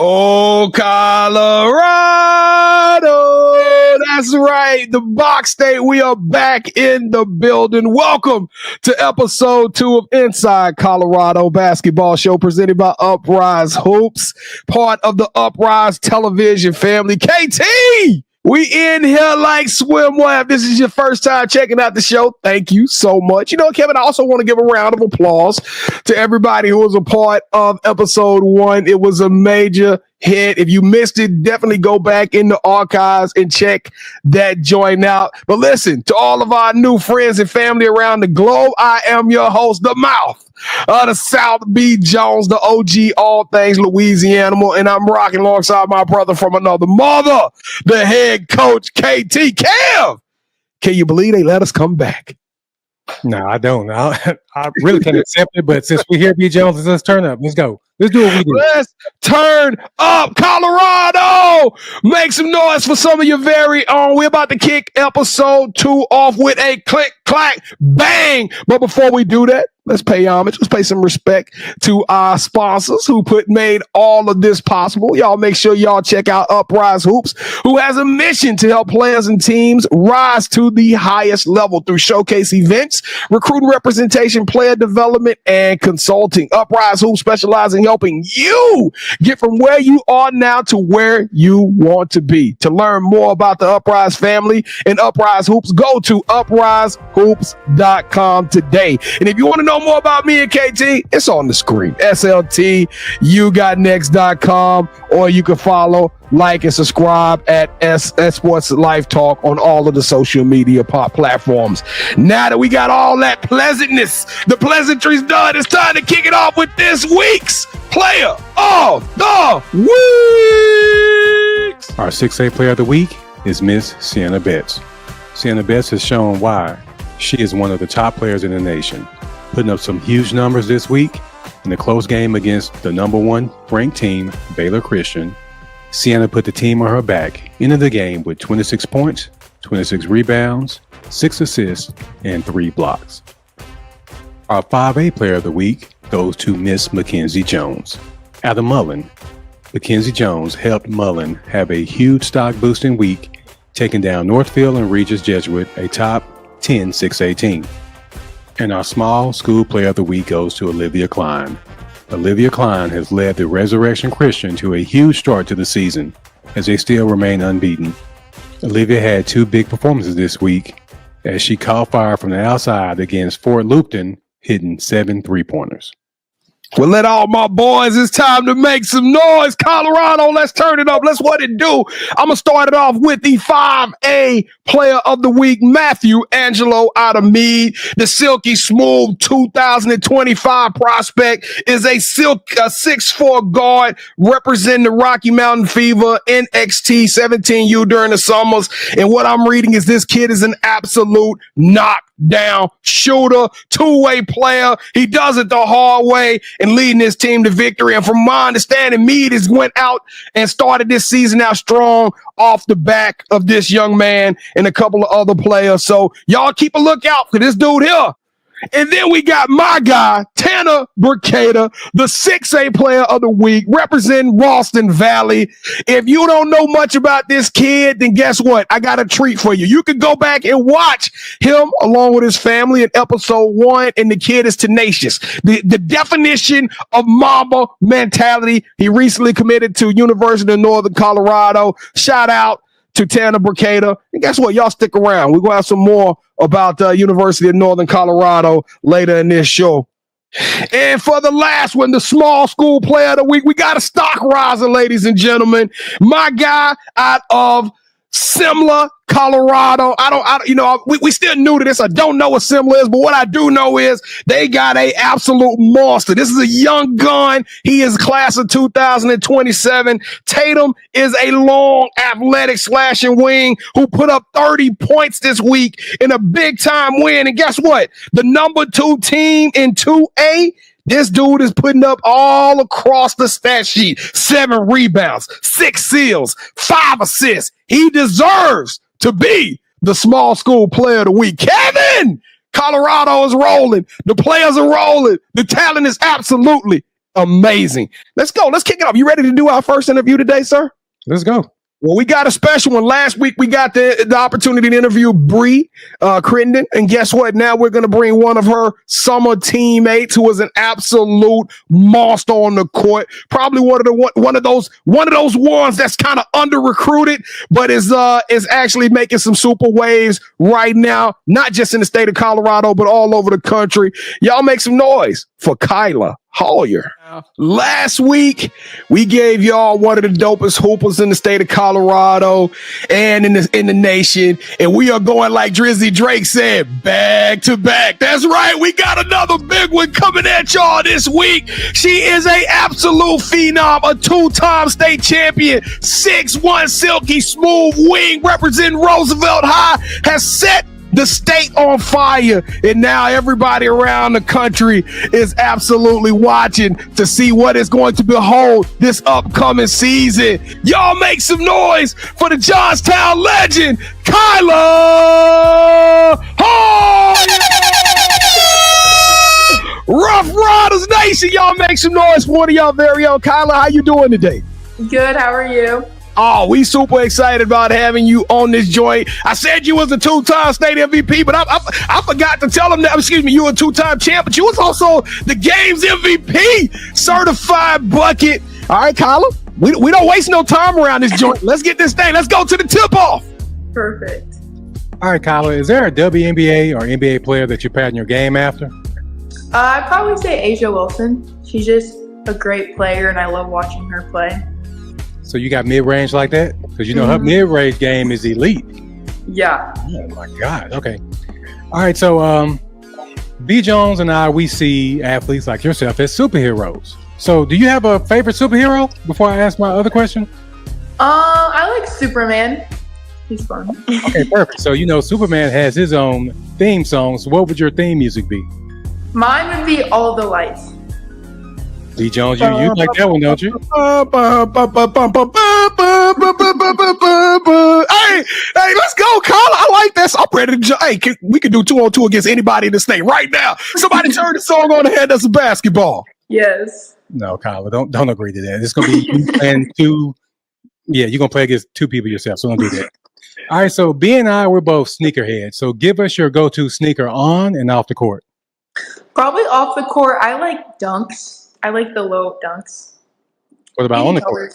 Oh, Colorado. That's right. The Box State. We are back in the building. Welcome to episode 2 of Inside Colorado Basketball Show presented by Uprise Hoops, part of the Uprise television family. KT, we in here like swimwear. If this is your first time checking out the show, thank you so much. You know, Kevin, I also want to give a round of applause to everybody who was a part of episode 1. It was a major hit. If you missed it, definitely go back in the archives and check that joint out. But listen, to all of our new friends and family around the globe, I am your host, the mouth of the South B. Jones, the OG, all things Louisiana, and I'm rocking alongside my brother from another mother, the head coach, KT. Kev, can you believe they let us come back? No, I don't. I really can't accept it, but since we're here, B. Jones, let's turn up. Let's go. Let's do what we do. Let's turn up, Colorado. Make some noise for some of your very own. We're about to kick episode 2 off with a click, clack, bang. But before we do that, let's pay homage. Let's pay some respect to our sponsors who made all of this possible. Y'all make sure y'all check out Uprise Hoops, who has a mission to help players and teams rise to the highest level through showcase events, recruiting representation, player development, and consulting. Uprise Hoops specializes in helping you get from where you are now to where you want to be. To learn more about the Uprise family and Uprise Hoops, go to uprisehoops.com today. And if you want to know more about me and KT, it's on the screen. SLTUGotNext.com, or you can follow, like, and subscribe at Sports Life Talk on all of the social media platforms. Now that we got all that pleasantness, the pleasantries done, it's time to kick it off with this week's Player of the Week. Our 6A Player of the Week is Miss Sienna Betts. Sienna Betts has shown why she is one of the top players in the nation, putting up some huge numbers this week in a close game against the number 1 ranked team, Baylor Christian. Sienna put the team on her back, into the game with 26 points, 26 rebounds, 6 assists, and 3 blocks. Our 5A Player of the Week goes to Miss Mackenzie Jones. Out of Mullen, Mackenzie Jones helped Mullen have a huge stock-boosting week, taking down Northfield and Regis Jesuit, a top 10 6A team. And our small school Player of the Week goes to Olivia Klein. Olivia Klein has led the Resurrection Christian to a huge start to the season, as they still remain unbeaten. Olivia had 2 big performances this week, as she caught fire from the outside against Fort Lupton, hitting 7 3-pointers. Well, let all my boys, it's time to make some noise. Colorado, let's turn it up. Let's what it do. I'm going to start it off with the 5A Player of the Week, Matthew Angelo out of Meade. The silky smooth 2025 prospect is a 6'4" guard representing the Rocky Mountain Fever NXT 17U during the summers. And what I'm reading is this kid is an absolute knockdown shooter, 2-way player. He does it the hard way and leading his team to victory. And from my understanding, Meade has went out and started this season out strong off the back of this young man and a couple of other players. So y'all keep a lookout for this dude here. And then we got my guy, Tanner Burkata, the 6A Player of the Week, representing Ralston Valley. If you don't know much about this kid, then guess what? I got a treat for you. You can go back and watch him along with his family in episode 1, and the kid is tenacious. The definition of Mamba mentality. He recently committed to University of Northern Colorado. Shout out to Tanner Burkata. And guess what? Y'all stick around. We're going to have some more about University of Northern Colorado later in this show. And for the last one, the small school Player of the Week, we got a stock riser, ladies and gentlemen. My guy out of Simla, Colorado. We still new to this. I don't know what Simla is, but what I do know is they got a absolute monster. This is a young gun. He is class of 2027. Tatum is a long, athletic slashing wing who put up 30 points this week in a big time win. And guess what? The number 2 team in 2A, this dude is putting up all across the stat sheet. 7 rebounds, 6 steals, 5 assists. He deserves to be the small school Player of the Week. Kevin, Colorado is rolling. The players are rolling. The talent is absolutely Amazing. Let's go. Let's kick it off. You ready to do our first interview today, sir? Let's go. Well, we got a special one. Last week, we got the opportunity to interview Bree Crittenden. And guess what? Now we're going to bring one of her summer teammates who is an absolute monster on the court. Probably one of those ones that's kind of under recruited, but is actually making some super waves right now, not just in the state of Colorado, but all over the country. Y'all make some noise for Kyla Hollier. Last week, we gave y'all one of the dopest hoopers in the state of Colorado and in the nation. And we are going, like Drizzy Drake said, back to back. That's right. We got another big one coming at y'all this week. She is a absolute phenom, a 2-time state champion, 6'1" silky smooth wing representing Roosevelt High, has set the state on fire, and now everybody around the country is absolutely watching to see what is going to behold this upcoming season. Y'all make some noise for the Johnstown legend, Kyla Hollier! Rough Riders Nation, y'all make some noise for one of y'all very own. Kyla, how you doing today? Good, how are you? Oh, we super excited about having you on this joint. I said you was a 2-time state MVP, but I forgot to tell them that, excuse me, you were a 2-time champ, but you was also the game's MVP, certified bucket. All right, Kyla, we don't waste no time around this joint. Let's get this thing. Let's go to the tip-off. Perfect. All right, Kyla, is there a WNBA or NBA player that you're patting your game after? I'd probably say Asia Wilson. She's just a great player, and I love watching her play. So you got mid-range like that? Because you know her mid-range game is elite. Yeah. Oh my God. Okay. All right. So B. Jones and I, we see athletes like yourself as superheroes. So do you have a favorite superhero before I ask my other question? I like Superman. He's fun. Okay, perfect. So you know Superman has his own theme song. So what would your theme music be? Mine would be All the Lights. B. Jones, you like that one, don't you? Hey, let's go, Kyla. I like that. I'm ready to. Hey, we can do 2-on-2 against anybody in the state right now. Somebody turn the song on and hand us a basketball. Yes. No, Kyla, don't agree to that. It's gonna be you playing two. Yeah, you're gonna play against two people yourself, so don't do that. All right, so B and I, we're both sneakerheads. So give us your go-to sneaker on and off the court. Probably off the court. I like dunks. I like the low dunks. What about on the court?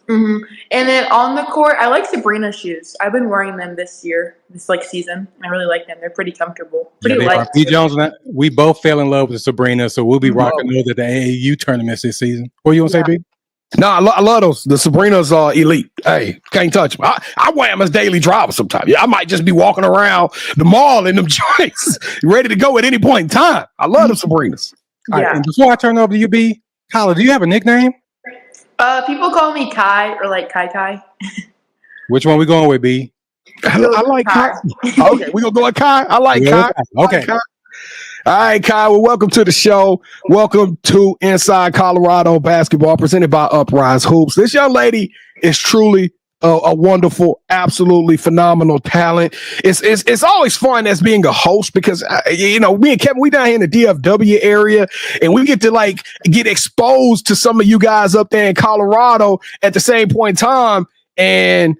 And then on the court, I like Sabrina shoes. I've been wearing them this season. I really like them. They're pretty comfortable. Pretty light. B. Jones and I, we both fell in love with Sabrina, so we'll be rocking those at the AAU tournaments this season. What do you want to say, B? No, I love those. The Sabrinas are elite. Hey, can't touch them. I wear them as daily drivers sometimes. Yeah, I might just be walking around the mall in them joints, ready to go at any point in time. I love the Sabrinas. All right, and before I turn over to you, B, Kyla, do you have a nickname? People call me Kai or like Kai. Which one we going with, B? I like Kai. Okay, we gonna go with Kai. I like Kai. Okay. All right, Kai. Well, welcome to the show. Welcome to Inside Colorado Basketball, presented by Uprise Hoops. This young lady is truly a wonderful, absolutely phenomenal talent. It's always fun as being a host because me and Kevin, we down here in the DFW area, and we get to get exposed to some of you guys up there in Colorado at the same point in time. And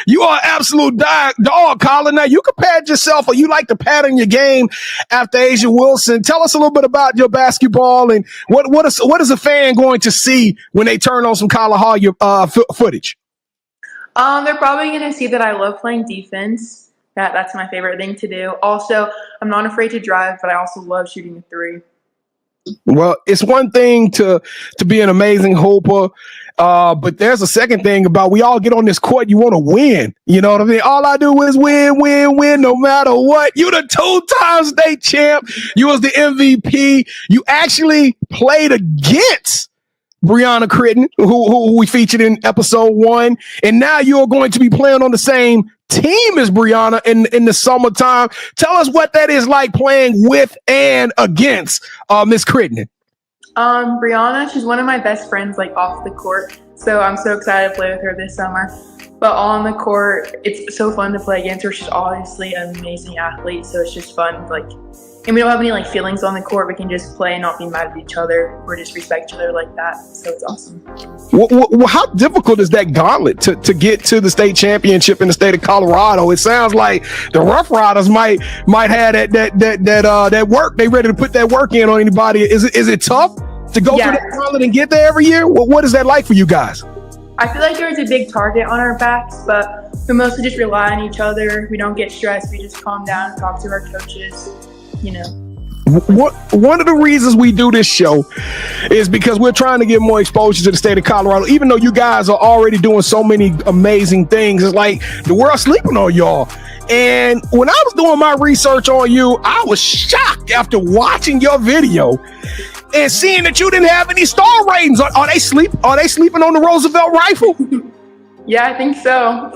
you are an absolute dog, Colin. Now you can pat yourself, or you like to pat in your game after Asia Wilson. Tell us a little bit about your basketball and what is a fan going to see when they turn on some Kyla Hollier footage? They're probably going to see that I love playing defense. That's my favorite thing to do. Also, I'm not afraid to drive, but I also love shooting a three. Well, it's one thing to be an amazing hooper, but there's a second thing about we all get on this court. You want to win. You know what I mean? All I do is win, no matter what. You the 2-time state champ. You was the MVP. You actually played against Brianna Crittenden, who we featured in episode 1, and now you're going to be playing on the same team as Brianna in the summertime. Tell us what that is like playing with and against Miss Crittenden. Brianna, she's one of my best friends off the court, so I'm so excited to play with her this summer. But on the court, it's so fun to play against her. She's obviously an amazing athlete, so it's just fun to And we don't have any like feelings on the court. We can just play and not be mad at each other or just respect each other like that. So it's awesome. Well, how difficult is that gauntlet to get to the state championship in the state of Colorado? It sounds like the Rough Riders might have that work. They ready to put that work in on anybody. Is it tough to go through that gauntlet and get there every year? What is that like for you guys? I feel like there's a big target on our backs, but we mostly just rely on each other. We don't get stressed. We just calm down and talk to our coaches. One of the reasons we do this show is because we're trying to get more exposure to the state of Colorado. Even though you guys are already doing so many amazing things, it's like the world's sleeping on y'all. And when I was doing my research on you, I was shocked after watching your video and seeing that you didn't have any star ratings. Are they sleeping on the Roosevelt rifle? Yeah, I think so.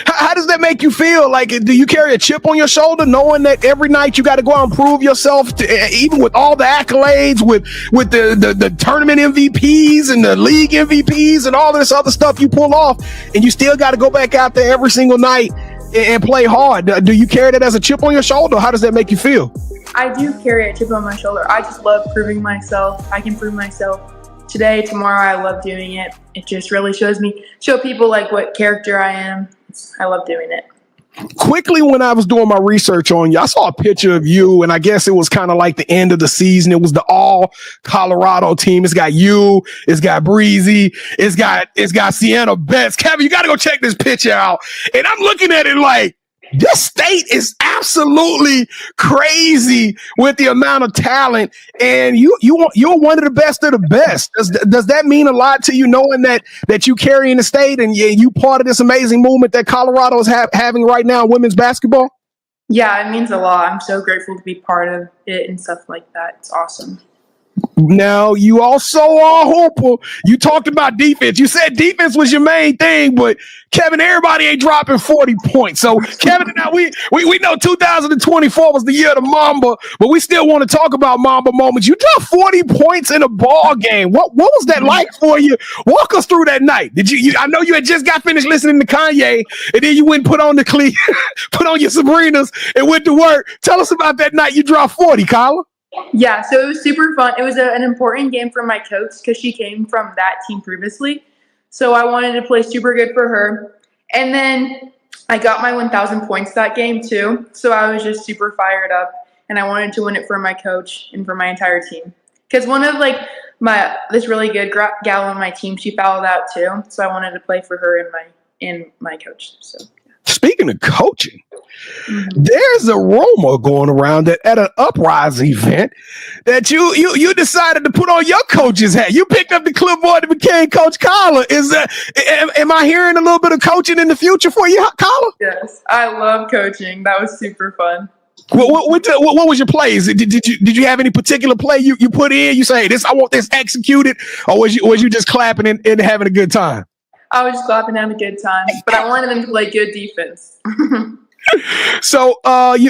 How does that make you feel? Like, do you carry a chip on your shoulder knowing that every night you got to go out and prove yourself, even with all the accolades, with the tournament MVPs and the league MVPs and all this other stuff you pull off, and you still got to go back out there every single night and play hard? Do you carry that as a chip on your shoulder? How does that make you feel? I do carry a chip on my shoulder. I just love proving myself. I can prove myself today, tomorrow. I love doing it. It just really show people like what character I am. I love doing it. Quickly, when I was doing my research on you, I saw a picture of you, and I guess it was kind of like the end of the season. It was the all Colorado team. It's got you, it's got Breezy, it's got Sienna Betts. Kevin, you got to go check this picture out. And I'm looking at it like, this state is absolutely crazy with the amount of talent, and you're one of the best of the best. Does that mean a lot to you, knowing that you carry in the state and you part of this amazing movement that Colorado is having right now in women's basketball? Yeah, it means a lot. I'm so grateful to be part of it and stuff like that. It's awesome. Now, you also are a hooper. You talked about defense. You said defense was your main thing, but Kevin, everybody ain't dropping 40 points. So, Kevin and I, we know 2024 was the year of the Mamba, but we still want to talk about Mamba moments. You dropped 40 points in a ball game. What was that like for you? Walk us through that night. Did you I know you had just got finished listening to Kanye, and then you went and put on put on your Sabrinas and went to work. Tell us about that night you dropped 40, Kyla. Yeah, so it was super fun. It was an important game for my coach because she came from that team previously. So I wanted to play super good for her. And then I got my 1,000 points that game too. So I was just super fired up, and I wanted to win it for my coach and for my entire team. Because one of this really good gal on my team, she fouled out too. So I wanted to play for her and my coach. So. Speaking of coaching, there's a rumor going around that at an Uprise event that you decided to put on your coach's hat. You picked up the clipboard and became Coach Kyla. Am I hearing a little bit of coaching in the future for you, Kyla? Yes, I love coaching. That was super fun. What was your plays? Did you have any particular play you put in? You say, I want this executed, or was you just clapping and having a good time? I was just clapping and having a good time, but I wanted them to play good defense. So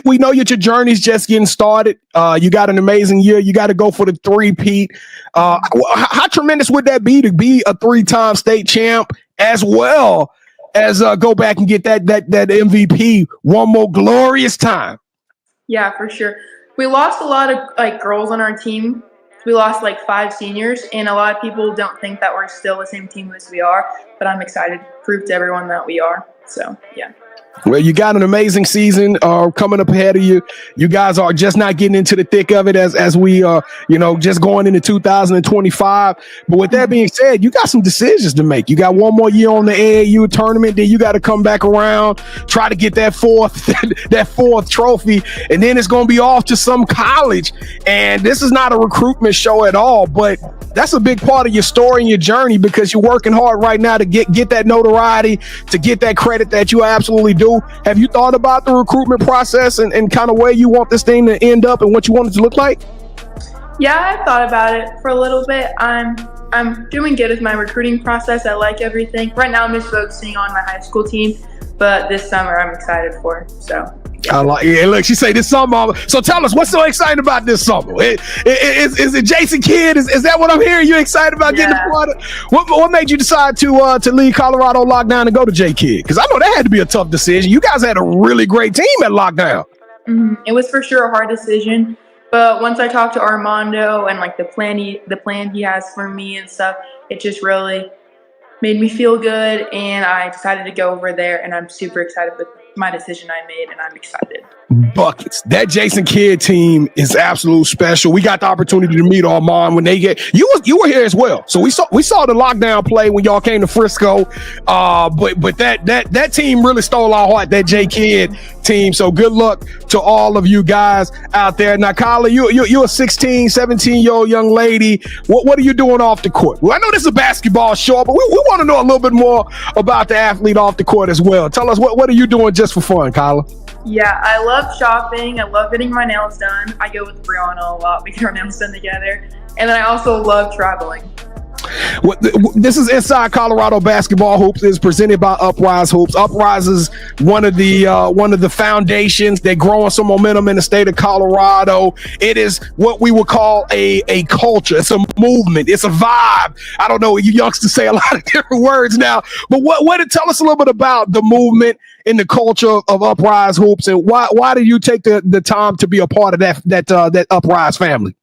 we know that your journey's just getting started. You got an amazing year. You got to go for the three-peat. How tremendous would that be to be a 3-time state champ, as well as go back and get that MVP one more glorious time? Yeah, for sure. We lost a lot of girls on our team. We lost 5 seniors, and a lot of people don't think that we're still the same team as we are, but I'm excited to prove to everyone that we are. So, yeah. Well, you got an amazing season coming up ahead of you. You guys are just not getting into the thick of it as we are, just going into 2025. But with that being said, you got some decisions to make. You got one more year on the AAU tournament. Then you got to come back around, try to get that fourth trophy. And then it's going to be off to some college. And this is not a recruitment show at all, but that's a big part of your story and your journey, because you're working hard right now to get that notoriety, to get that credit that you absolutely do. Have you thought about the recruitment process and kind of where you want this thing to end up and what you want it to look like? Yeah, I've thought about it for a little bit. I'm doing good with my recruiting process. I like everything. Right now I'm just focusing on my high school team, but this summer I'm excited for. So I like it. Look, she say this summer. So tell us, what's so exciting about this summer? Is it Jason Kidd? Is that what I'm hearing? You excited about getting a part of? What made you decide to leave Colorado lockdown and go to J Kidd? Because I know that had to be a tough decision. You guys had a really great team at lockdown. Mm-hmm. It was for sure a hard decision, but once I talked to Armando and like the plan he has for me and stuff, it just really made me feel good, and I decided to go over there, and I'm super excited with my decision I made, and I'm excited. Buckets. That Jason Kidd team is absolute special. We got the opportunity to meet Armand when they get you were here as well. So we saw the lockdown play when y'all came to Frisco. But that team really stole our heart, that J Kidd team. So good luck to all of you guys out there. Now, Kyla, you're a 16, 17-year-old young lady. What are you doing off the court? Well, I know this is a basketball show, but we want to know a little bit more about the athlete off the court as well. Tell us what are you doing just for fun, Kyla? Yeah, I love shopping. I love getting my nails done. I go with Brianna a lot. We get our nails done together. And then I also love traveling. This is Inside Colorado Basketball Hoops. Is presented by Uprise Hoops. Uprise is one of the foundations. They're growing some momentum in the state of Colorado. It is what we would call a culture. It's a movement. It's a vibe. I don't know. You youngsters say a lot of different words now, but tell us a little bit about the movement in the culture of Uprise Hoops, and why did you take the time to be a part of that Uprise family?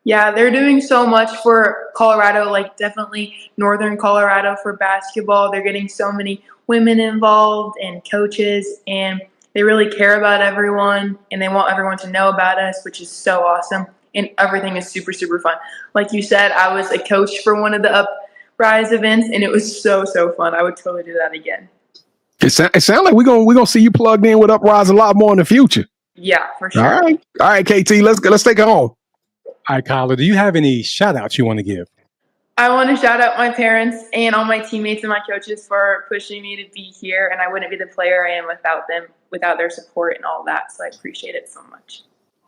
Yeah, they're doing so much for Colorado, like definitely Northern Colorado for basketball. They're getting so many women involved and coaches, and they really care about everyone, and they want everyone to know about us, which is so awesome. And everything is super, super fun. Like you said, I was a coach for one of the Uprise events, and it was so, so fun. I would totally do that again. It sounds like we're gonna see you plugged in with Uprise a lot more in the future. Yeah, for sure. All right, KT, let's take it home. All right, Kyla, do you have any shout outs you want to give? I want to shout out my parents and all my teammates and my coaches for pushing me to be here, and I wouldn't be the player I am without them, without their support and all that. So I appreciate it so much.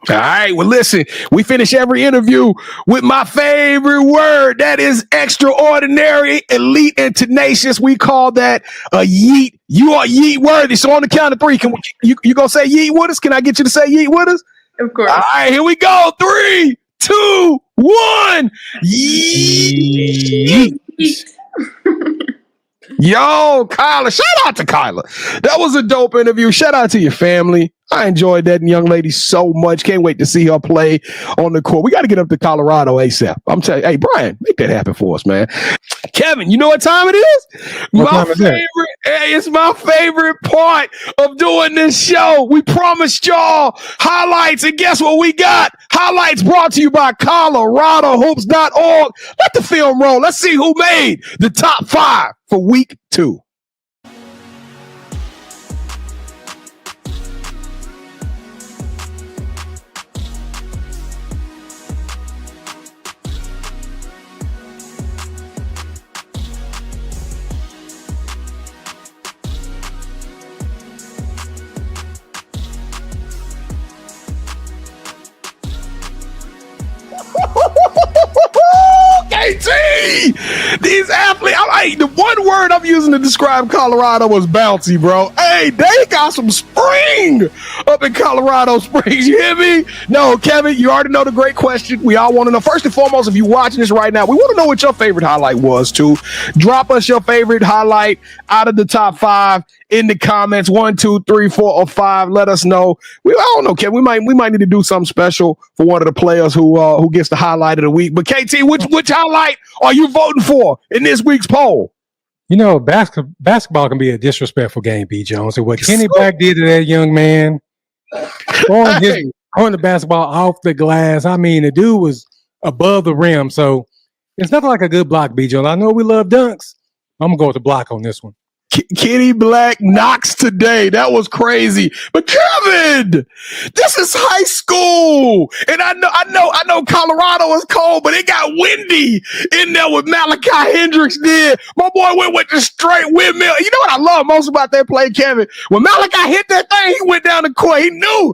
All right. Well, listen, we finish every interview with my favorite word. That is extraordinary, elite, and tenacious. We call that a yeet. You are yeet worthy. So on the count of three, you gonna say yeet with us? Can I get you to say yeet with us? Of course. All right, here we go. 3, 2, 1. Yeet. Yo, Kyla. Shout out to Kyla. That was a dope interview. Shout out to your family. I enjoyed that young lady so much. Can't wait to see her play on the court. We got to get up to Colorado ASAP. I'm telling you, hey, Brian, make that happen for us, man. Kevin, you know what time it is? It's my favorite part of doing this show. We promised y'all highlights, and guess what we got? Highlights brought to you by ColoradoHoops.org. Let the film roll. Let's see who made the top 5 for week 2. KT, these athletes, the one word I'm using to describe Colorado was bouncy, bro. Hey, they got some spring up in Colorado Springs. You hear me? No, Kevin, you already know the great question. We all want to know. First and foremost, if you're watching this right now, we want to know what your favorite highlight was, too. Drop us your favorite highlight out of the top 5 in the comments. 1, 2, 3, 4, or 5. Let us know. I don't know, Kevin. We might need to do something special for one of the players who gets the highlight of the week. But KT, which highlight are you voting for in this week's poll? You know, basketball can be a disrespectful game, B. Jones. And what Kenny Black did to that young man, throwing the basketball off the glass. I mean, the dude was above the rim. So it's nothing like a good block, B. Jones. I know we love dunks. I'm going to go with the block on this one. Kenny Black knocks today. That was crazy. But Kevin, this is high school. And I know Colorado is cold, but it got windy in there with Malachi Hendricks did. My boy went with the straight windmill. You know what I love most about that play, Kevin? When Malachi hit that thing, he went down the court. He knew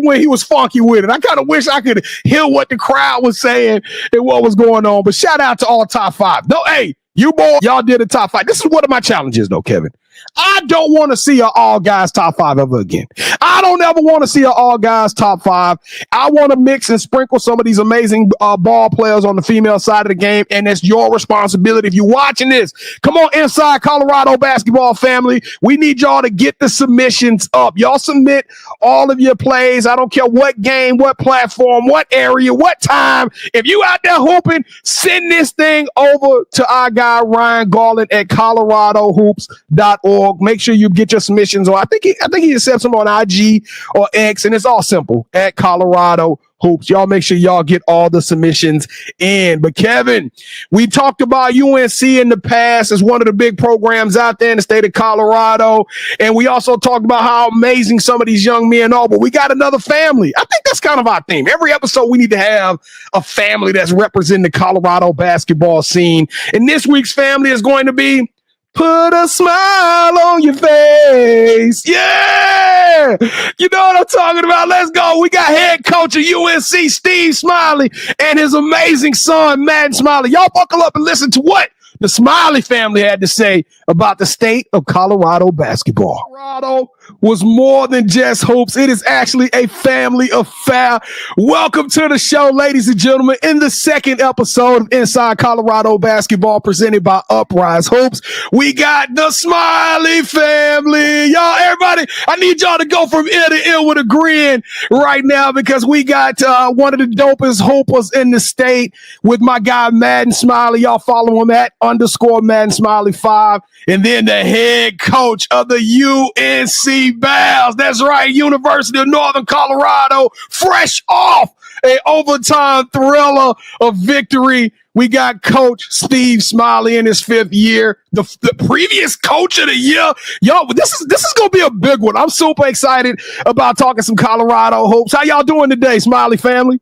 when he was funky with it. I kind of wish I could hear what the crowd was saying and what was going on. But shout out to all top 5. No, hey, you boy, y'all did a top 5. This is one of my challenges, though, Kevin. I don't want to see an all guys top 5 ever again. I don't ever want to see an all guys top 5. I want to mix and sprinkle some of these amazing ball players on the female side of the game, and it's your responsibility. If you're watching this, come on inside Colorado basketball family. We need y'all to get the submissions up. Y'all submit all of your plays. I don't care what game, what platform, what area, what time. If you out there hooping, send this thing over to our guy Ryan Garland at coloradohoops.org. Make sure you get your submissions on. I think he accepts them on IG or X, and it's all simple at Colorado Hoops. Y'all make sure y'all get all the submissions in. But Kevin, we talked about UNC in the past as one of the big programs out there in the state of Colorado. And we also talked about how amazing some of these young men are, but we got another family. I think that's kind of our theme. Every episode we need to have a family that's representing the Colorado basketball scene. And this week's family is going to be put a smile on your face. Yeah. You know what I'm talking about? Let's go. We got head coach of UNC, Steve Smiley, and his amazing son, Madden Smiley. Y'all buckle up and listen to what the Smiley family had to say about the state of Colorado basketball. Colorado was more than just hoops. It is actually a family affair. Welcome to the show, ladies and gentlemen, in the second episode of Inside Colorado Basketball presented by Uprise Hoops. We got the Smiley family. Y'all, everybody, I need y'all to go from ear to ear with a grin right now because we got one of the dopest hoopers in the state with my guy, Madden Smiley. Y'all follow him at _ Madden Smiley 5. And then the head coach of the UNC Bears. That's right, University of Northern Colorado, fresh off an overtime thriller of victory. We got Coach Steve Smiley in his 5th year, the previous coach of the year. Y'all, this is going to be a big one. I'm super excited about talking some Colorado hoops. How y'all doing today, Smiley family?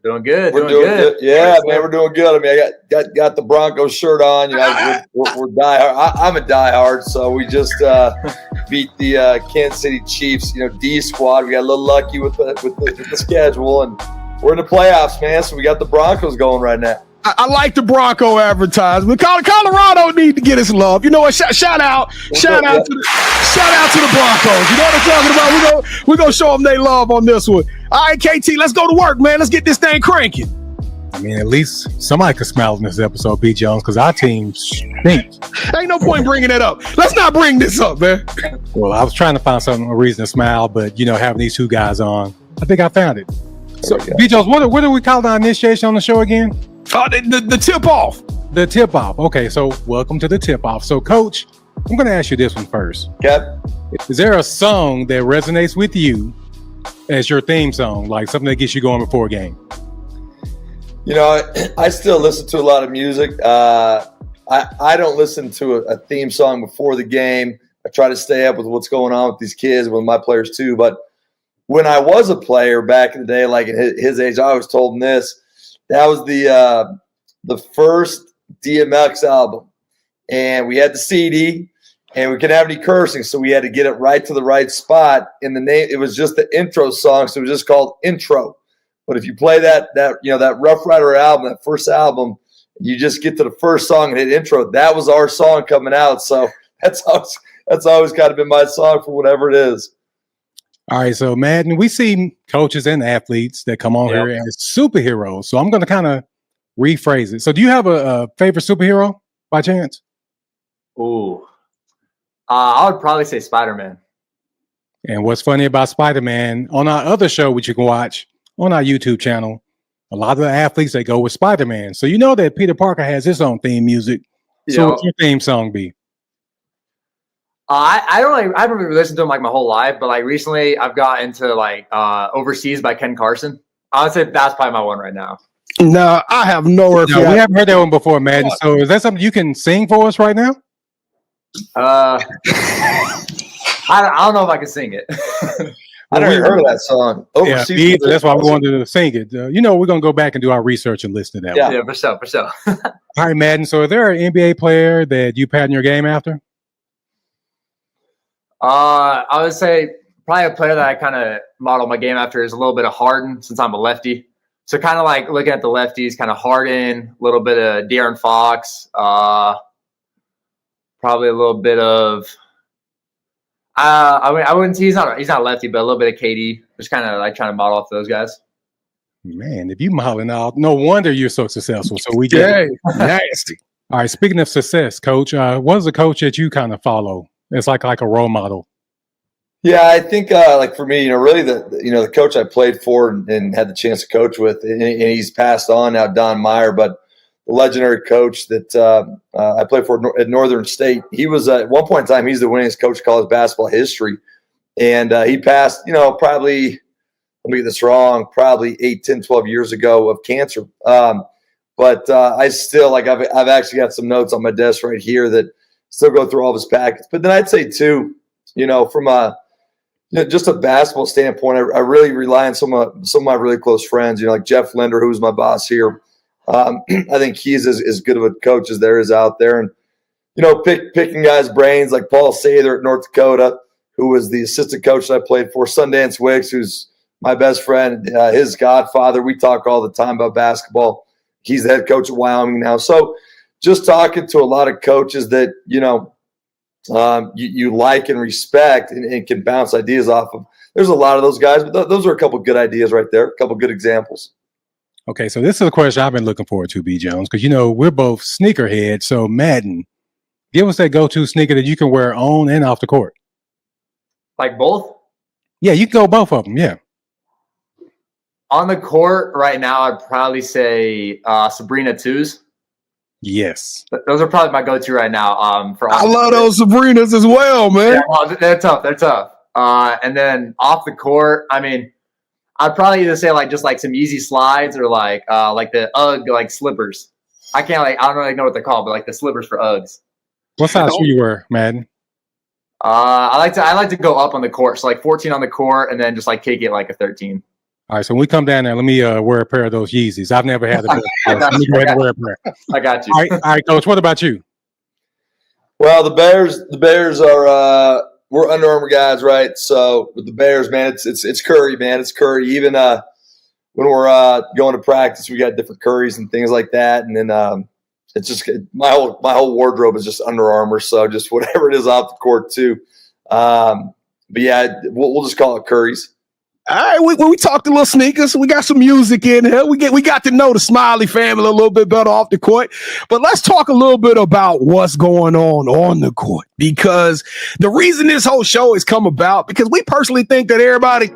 Doing good. We're doing good. Yeah, man, we're doing good. I mean, I got the Broncos shirt on. You know, we're diehard. I'm a diehard, so we just beat the Kansas City Chiefs. You know, D squad. We got a little lucky with the schedule, and we're in the playoffs, man. So we got the Broncos going right now. I like the Bronco advertisement. Colorado need to get its love. You know what? Shout out to the Broncos. You know what I'm talking about? We're gonna show them they love on this one. All right, KT, let's go to work, man. Let's get this thing cranking. I mean, at least somebody could smile in this episode, B. Jones, because our team stinks. Ain't no point bringing it up. Let's not bring this up, man. Well, I was trying to find a reason to smile, but, you know, having these two guys on, I think I found it. So, B. Jones, what do we call the initiation on the show again? The tip-off. The tip-off. Okay, so welcome to the tip-off. So, Coach, I'm going to ask you this one first. Okay. Is there a song that resonates with you as your theme song, like something that gets you going before a game? You know, I still listen to a lot of music. I don't listen to a theme song before the game. I try to stay up with what's going on with these kids, with my players too. But when I was a player back in the day, like at his age, I was told this. That was the first DMX album. And we had the CD. And we couldn't have any cursing, so we had to get it right to the right spot. In the name, it was just the intro song, so it was just called Intro. But if you play that Rough Rider album, that first album, you just get to the first song and hit intro. That was our song coming out. So that's always kind of been my song for whatever it is. All right, so Madden, we see coaches and athletes that come on here as superheroes. So I'm going to kind of rephrase it. So do you have a favorite superhero by chance? Ooh. I would probably say Spider-Man. And what's funny about Spider-Man, on our other show, which you can watch on our YouTube channel, a lot of the athletes, they go with Spider-Man. So you know that Peter Parker has his own theme music. So what's your theme song be? I haven't really listened to him like my whole life, but like recently I've got into like Overseas by Ken Carson. I would say that's probably my one right now. No, I have no we haven't heard that one before, Madden. So is that something you can sing for us right now? I don't know if I can sing it. I never heard of that song. Overseas, that's why we wanted to sing it. You know, we're going to go back and do our research and listen to that one. Yeah, for sure. All right, Madden. So is there an NBA player that you pattern your game after? I would say probably a player that I kind of model my game after is a little bit of Harden, since I'm a lefty. So kind of like looking at the lefties, kind of Harden, a little bit of De'Aaron Fox, probably probably a little bit of. I mean, I wouldn't. He's not lefty, but a little bit of KD. Just kind of like trying to model off those guys. Man, if you modeling out, no wonder you're so successful. So we get it. Nasty. All right. Speaking of success, Coach, what is a coach that you kind of follow? It's like a role model. Yeah, I think like for me, really the coach I played for and had the chance to coach with, and he's passed on now, Don Meyer, but the legendary coach that I played for at Northern State. He was at one point in time, he's the winningest coach in college basketball history. And he passed, probably, let me get this wrong, probably 8, 10, 12 years ago of cancer. But I still, I've actually got some notes on my desk right here that still go through all of his packets. But then I'd say too, from just a basketball standpoint, I really rely on some of my really close friends, like Jeff Linder, who's my boss here. I think he's as good of a coach as there is out there. And, picking guys' brains like Paul Sather at North Dakota, who was the assistant coach that I played for, Sundance Wicks, who's my best friend, his godfather. We talk all the time about basketball. He's the head coach at Wyoming now. So just talking to a lot of coaches that, you like and respect and can bounce ideas off of. There's a lot of those guys, but those are a couple good ideas right there, a couple good examples. Okay, so this is a question I've been looking forward to, B. Jones, because, we're both sneakerheads. So, Madden, give us that go-to sneaker that you can wear on and off the court. Like both? Yeah, you can go both of them, yeah. On the court right now, I'd probably say Sabrina 2s. Yes. Those are probably my go-to right now. I love those Sabrinas as well, man. Yeah, well, they're tough. And then off the court, I mean, I'd probably either say just some easy slides or like the UGG slippers. I don't really know what they're called, but the slippers for UGGs. What size shoe you wear, Madden? I like to go up on the court, so 14 on the court, and then just kick it like a 13. All right, so when we come down there, let me wear a pair of those Yeezys. I've never had a pair. Let me go ahead and wear a pair. I got you. All right, Coach. What about you? Well, the Bears are we're Under Armour guys, right? So with the Bears, man, it's Curry, man. It's Curry. Even when we're going to practice, we got different Curries and things like that. And then it's just my whole wardrobe is just Under Armour. So just whatever it is off the court too. But yeah, we'll just call it Curry's. All right, we talked a little sneakers. We got some music in here. We got to know the Smiley family a little bit better off the court. But let's talk a little bit about what's going on the court. Because the reason this whole show has come about, because we personally think that everybody,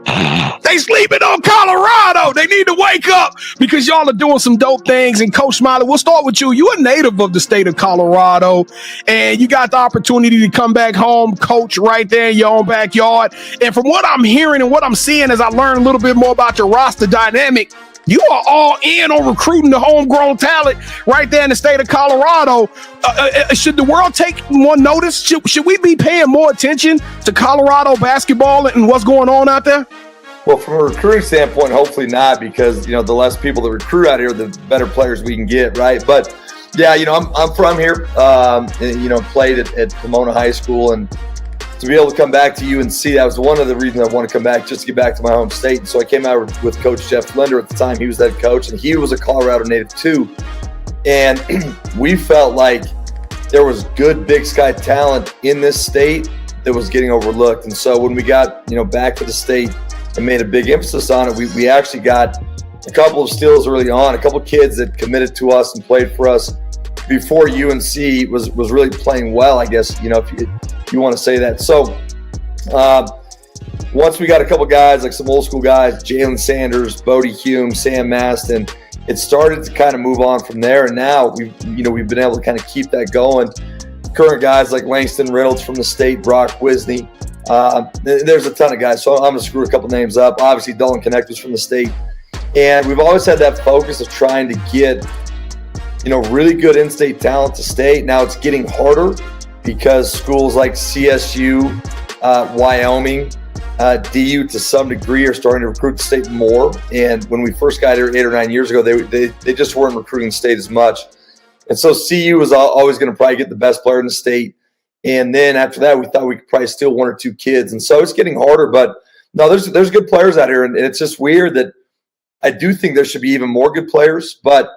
they sleeping on Colorado. They need to wake up because y'all are doing some dope things. And Coach Smiley, we'll start with you. You're a native of the state of Colorado, and you got the opportunity to come back home, coach right there in your own backyard. And from what I'm hearing and what I'm seeing as I learn a little bit more about your roster dynamic, you are all in on recruiting the homegrown talent right there in the state of Colorado. Should the world take more notice? Should we be paying more attention to Colorado basketball and what's going on out there? Well, from a recruiting standpoint, hopefully not, because the less people that recruit out here, the better players we can get, right? But yeah, I'm from here. Played at Pomona High School, and to be able to come back to UNC, that was one of the reasons I want to come back, just to get back to my home state. And so I came out with Coach Jeff Linder at the time. He was that coach, and he was a Colorado native too. And we felt like there was good Big Sky talent in this state that was getting overlooked. And so when we got back to the state and made a big emphasis on it, we actually got a couple of steals early on, a couple of kids that committed to us and played for us before UNC was really playing well, I guess, if you want to say that. So once we got a couple guys, like some old school guys, Jalen Sanders, Bodie Hume, Sam Maston, it started to kind of move on from there. And now we've been able to kind of keep that going. Current guys like Langston Reynolds from the state, Brock Wisney. There's a ton of guys. So I'm going to screw a couple names up. Obviously, Dolan Connectors from the state. And we've always had that focus of trying to get, really good in-state talent to state. Now it's getting harder because schools like CSU, Wyoming, DU to some degree are starting to recruit the state more. And when we first got here 8 or 9 years ago, they just weren't recruiting state as much. And so CU was always going to probably get the best player in the state. And then after that, we thought we could probably steal 1 or 2 kids. And so it's getting harder. But no, there's good players out here. And it's just weird that I do think there should be even more good players. But,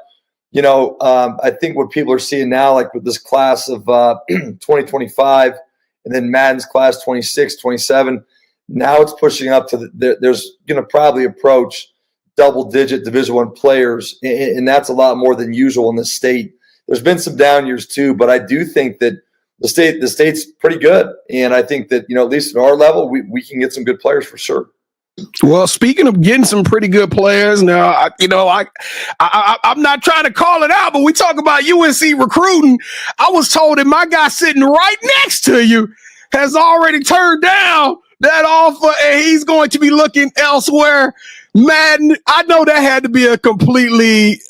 I think what people are seeing now, like with this class of 2025 and then Madden's class 26, 27, now it's pushing up to there's going to probably approach double-digit Division I players, and that's a lot more than usual in the state. There's been some down years too, but I do think that the state's pretty good, and I think that at least at our level, we can get some good players for sure. Well, speaking of getting some pretty good players, now I'm not trying to call it out, but we talk about UNC recruiting. I was told that my guy sitting right next to you has already turned down that offer, and he's going to be looking elsewhere. Madden, I know that had to be a completely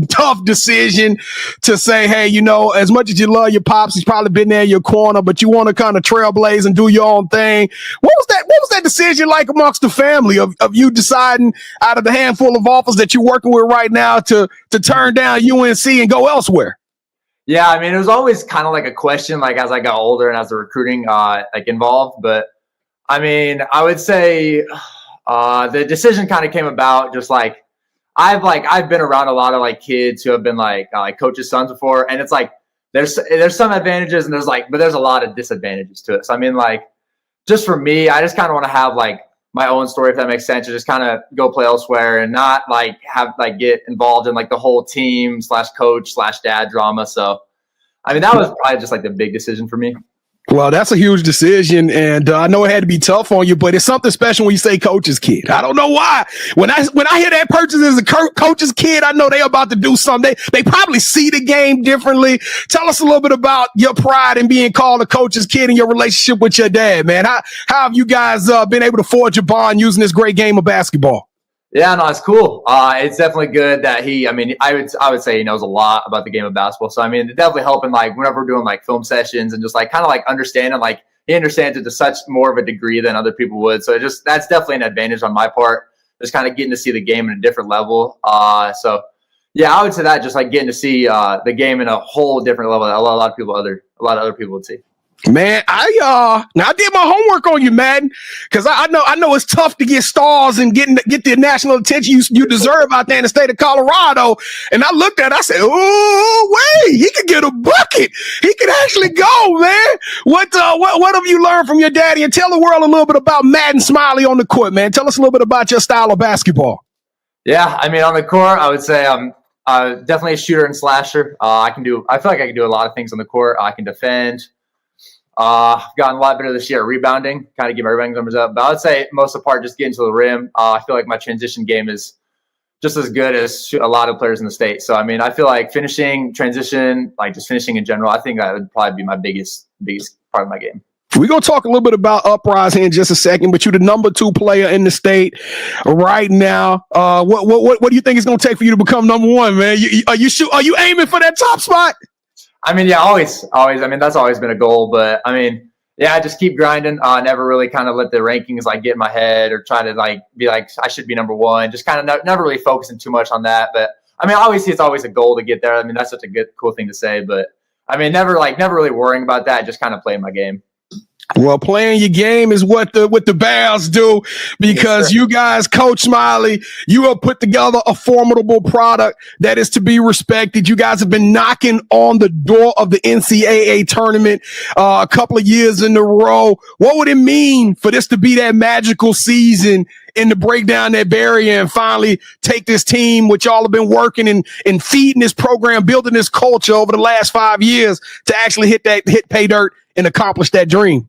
tough decision to say, hey, as much as you love your pops, he's probably been there in your corner, but you want to kind of trailblaze and do your own thing. What was that decision like amongst the family of you deciding out of the handful of offers that you're working with right now to turn down UNC and go elsewhere? Yeah, I mean, it was always kind of like a question, like as I got older and as the recruiting involved. But I mean, I would say the decision kind of came about just like I've been around a lot of like kids who have been like coaches' sons before, and it's like there's some advantages and but there's a lot of disadvantages to it. So I mean, like just for me, I just kind of want to have like my own story, if that makes sense, to just kind of go play elsewhere and not like have like get involved in like the whole team / coach / dad drama. So I mean, that was probably just like the big decision for me. Well, that's a huge decision, and I know it had to be tough on you, but it's something special when you say coach's kid. I don't know why. When I hear that purchase as a coach's kid, I know they're about to do something. They probably see the game differently. Tell us a little bit about your pride in being called a coach's kid and your relationship with your dad, man. How have you guys been able to forge a bond using this great game of basketball? Yeah, no, it's cool. It's definitely good that I would say he knows a lot about the game of basketball. So, I mean, it's definitely helping, like, whenever we're doing, like, film sessions and just, like, kind of, like, understanding, like, he understands it to such more of a degree than other people would. So, that's definitely an advantage on my part, just kind of getting to see the game at a different level. So, yeah, I would say that just, like, getting to see the game in a whole different level that a lot of other people would see. Man, I did my homework on you, Madden, because I know it's tough to get stars and get the national attention you deserve out there in the state of Colorado. And I looked at it, I said, oh, wait, he could get a bucket. He could actually go, man. What have you learned from your daddy? And tell the world a little bit about Madden Smiley on the court, man. Tell us a little bit about your style of basketball. Yeah, I mean, on the court, I would say I'm definitely a shooter and slasher. I feel like I can do a lot of things on the court. I can defend. I've gotten a lot better this year at rebounding, kind of get my rebounding numbers up. But I would say most of the part just getting to the rim. I feel like my transition game is just as good as a lot of players in the state. So, I mean, I feel like finishing, transition, like just finishing in general, I think that would probably be my biggest part of my game. We're going to talk a little bit about Uprise here in just a second, but you're the number 2 player in the state right now. What do you think it's going to take for you to become number 1, man? Are you aiming for that top spot? I mean, yeah, always. I mean, that's always been a goal, but I mean, yeah, just keep grinding. Never really kind of let the rankings like get in my head or try to like be like, I should be number 1. Just kind of never really focusing too much on that. But I mean, obviously it's always a goal to get there. I mean, that's such a cool thing to say, but I mean, never really worrying about that. Just kind of playing my game. Well, playing your game is what the Bears do, because you guys, Coach Smiley, you have put together a formidable product that is to be respected. You guys have been knocking on the door of the NCAA tournament a couple of years in a row. What would it mean for this to be that magical season and to break down that barrier and finally take this team, which y'all have been working and feeding this program, building this culture over the last 5 years, to actually hit pay dirt and accomplish that dream?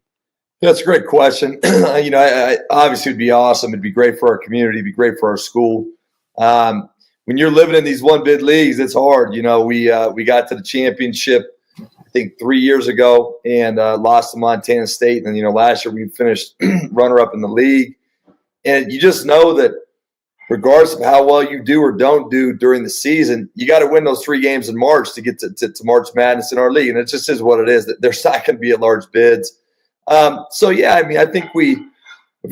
That's a great question. I obviously it'd be awesome. It'd be great for our community. It'd be great for our school. When you're living in these one bid leagues, it's hard. We got to the championship, I think 3 years ago, and lost to Montana State. And then, last year we finished runner-up in the league. And you just know that regardless of how well you do or don't do during the season, you got to win those 3 games in March to get to March Madness in our league. And it just is what it is, that there's not going to be at large bids. So, yeah, I mean, I think we've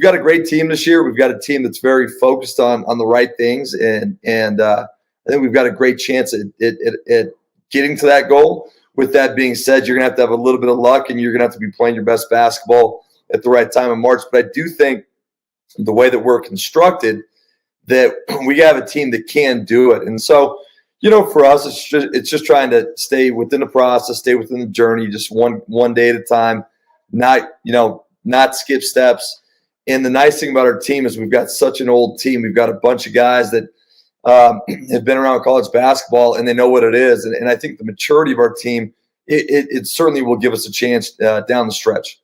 got a great team this year. We've got a team that's very focused on the right things. And I think we've got a great chance at getting to that goal. With that being said, you're going to have a little bit of luck, and you're going to have to be playing your best basketball at the right time in March. But I do think the way that we're constructed, that we have a team that can do it. And so, For us, it's just trying to stay within the process, stay within the journey, just one day at a time, not skip steps. And the nice thing about our team is we've got such an old team. We've got a bunch of guys that have been around college basketball and they know what it is. And I think the maturity of our team, it certainly will give us a chance down the stretch.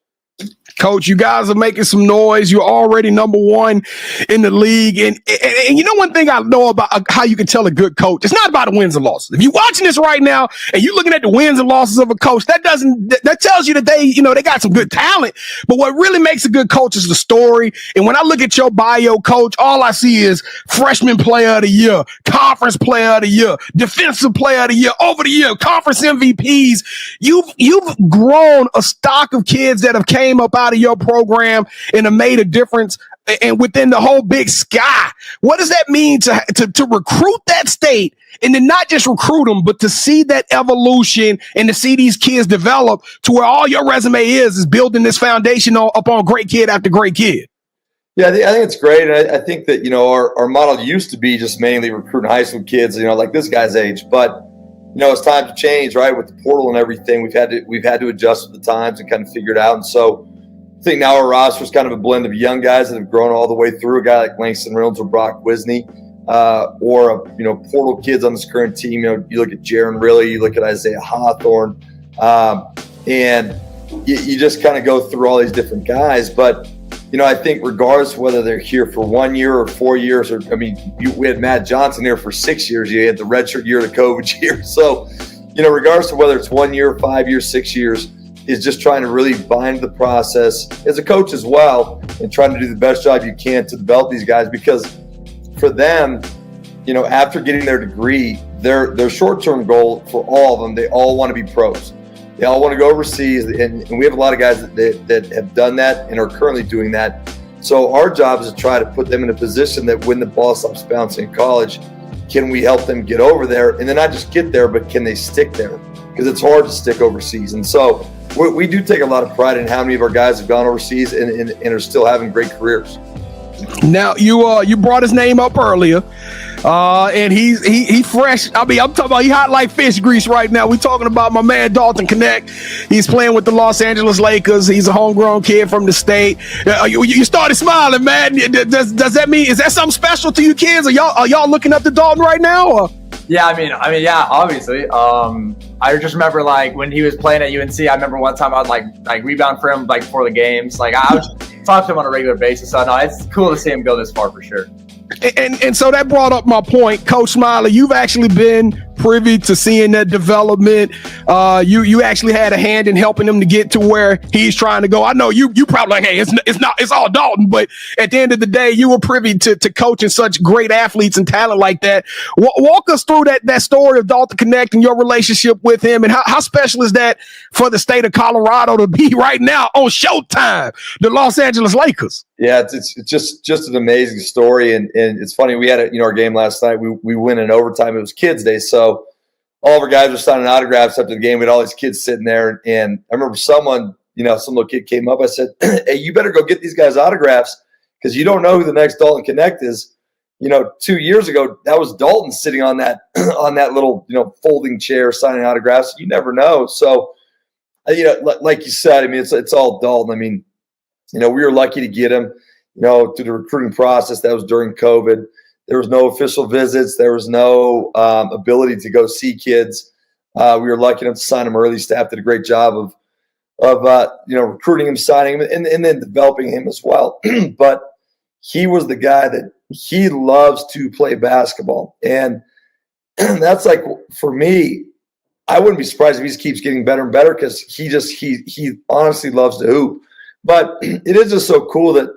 Coach, you guys are making some noise. You're already number one in the league. And you know one thing I know about how you can tell a good coach, it's not about the wins and losses. If you're watching this right now and you're looking at the wins and losses of a coach, that tells you that they got some good talent. But what really makes a good coach is the story. And when I look at your bio, Coach, all I see is freshman player of the year, conference player of the year, defensive player of the year, over the year, conference MVPs. You've grown a stock of kids that have came up out of your program and have made a difference and within the whole Big Sky. What does that mean to recruit that state and to not just recruit them, but to see that evolution and to see these kids develop to where all your resume is building this foundation upon great kid after great kid? Yeah, I think it's great. And I think that, our model used to be just mainly recruiting high school kids, like this guy's age. But, it's time to change, right? With the portal and everything, we've had to adjust with the times and kind of figure it out. And so I think now our roster is kind of a blend of young guys that have grown all the way through, a guy like Langston Reynolds or Brock Wisney, or portal kids on this current team. You look at Jaron Riley, you look at Isaiah Hawthorne, and you just kind of go through all these different guys. But I think regardless of whether they're here for 1 year or 4 years, we had Matt Johnson here for 6 years. You had the redshirt year, the COVID year. So, regardless of whether it's 1 year, 5 years, 6 years, is just trying to really bind the process as a coach as well and trying to do the best job you can to develop these guys, because for them, after getting their degree, their short-term goal for all of them, they all want to be pros. They all want to go overseas, and we have a lot of guys that have done that and are currently doing that. So our job is to try to put them in a position that when the ball stops bouncing in college, can we help them get over there? And then not just get there, but can they stick there? Because it's hard to stick overseas. And so we do take a lot of pride in how many of our guys have gone overseas and are still having great careers. Now, you brought his name up earlier. And he fresh. I'm talking about he hot like fish grease right now. We talking about my man Dalton Connect. He's playing with the Los Angeles Lakers. He's a homegrown kid from the state. You started smiling, man. Does that mean, is that something special to you kids? Are y'all looking up to Dalton right now? Or? Yeah, I mean, yeah, obviously. I just remember when he was playing at UNC. I remember one time I would like rebound for him before the games. I would talk to him on a regular basis. So no, it's cool to see him go this far for sure. And so that brought up my point, Coach Smiley. You've actually been privy to seeing that development. You actually had a hand in helping him to get to where he's trying to go. I know you probably hey, it's all Dalton, but at the end of the day, you were privy to coaching such great athletes and talent like that. Walk us through that story of Dalton Connect and your relationship with him, and how special is that for the state of Colorado to be right now on Showtime, the Los Angeles Lakers? Yeah, it's just an amazing story, and it's funny. We had our game last night. We win in overtime. It was Kids Day, so all of our guys were signing autographs after the game. We had all these kids sitting there, and I remember someone, some little kid came up. I said, "Hey, you better go get these guys autographs because you don't know who the next Dalton Connect is." 2 years ago, that was Dalton sitting on that little folding chair signing autographs. You never know. So, like you said, it's all Dalton. We were lucky to get him, through the recruiting process. That was during COVID. There was no official visits. There was no ability to go see kids. We were lucky enough to sign him early. Staff did a great job of recruiting him, signing him, and then developing him as well. But he was the guy that he loves to play basketball. And that's for me, I wouldn't be surprised if he just keeps getting better and better because he honestly loves to hoop. But it is just so cool that,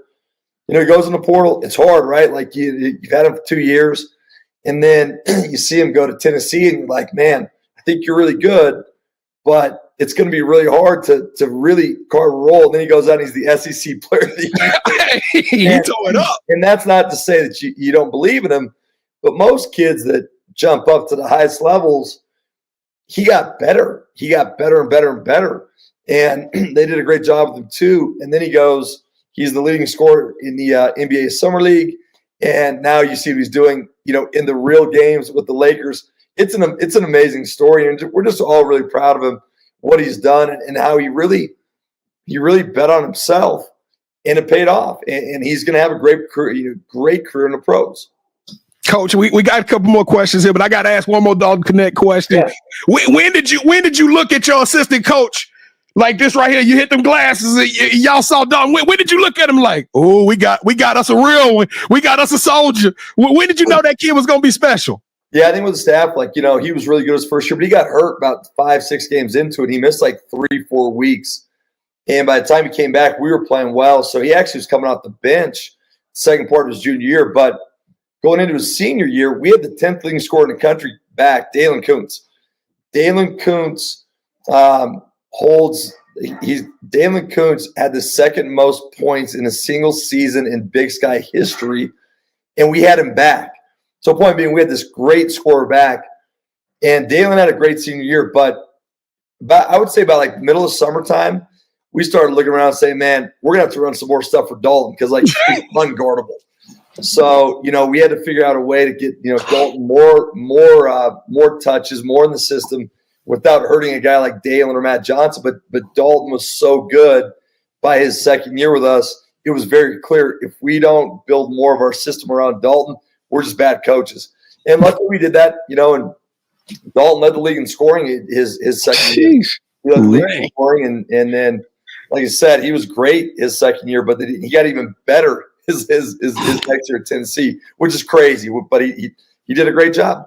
he goes in the portal. It's hard, right? You've had him for 2 years, and then you see him go to Tennessee, and you're like, man, I think you're really good, but it's going to be really hard to really carve a roll. And then he goes out and he's the SEC player of the year. He tore it up. And that's not to say that you don't believe in him, but most kids that jump up to the highest levels, he got better. He got better and better and better. And they did a great job with him too. And then he's the leading scorer in the NBA Summer League. And now you see what he's doing, in the real games with the Lakers. it's an amazing story, and we're just all really proud of him, what he's done, and how he really bet on himself, and it paid off. And he's going to have a great career, great career in the pros. Coach, we got a couple more questions here, but I got to ask one more Dalton Connect question. Yeah. When did you look at your assistant coach like this right here? You hit them glasses, and y'all saw Dalton. When did you look at him like, oh, we got us a real one, we got us a soldier? When did you know that kid was going to be special? Yeah, I think with the staff, he was really good his first year, but he got hurt about 5-6 games into it. He missed like 3-4 weeks. And by the time he came back, we were playing well. So he actually was coming off the bench second part of his junior year. But going into his senior year, we had the 10th leading scorer in the country back, Dalen Kuntz. Dalen Kuntz Dalen Kuntz had the second most points in a single season in Big Sky history, and we had him back. So point being, we had this great scorer back, and Dalen had a great senior year. But I would say about like middle of summertime, we started looking around and saying, man, we're going to have to run some more stuff for Dalton because he's unguardable. So, we had to figure out a way to get, Dalton more touches, more in the system without hurting a guy like Dalen or Matt Johnson. But Dalton was so good by his second year with us. It was very clear if we don't build more of our system around Dalton, we're just bad coaches. And luckily we did that, and Dalton led the league in scoring his second year. He led the league in scoring, and then, like I said, he was great his second year, but he got even better his next year at Tennessee, which is crazy. But he did a great job.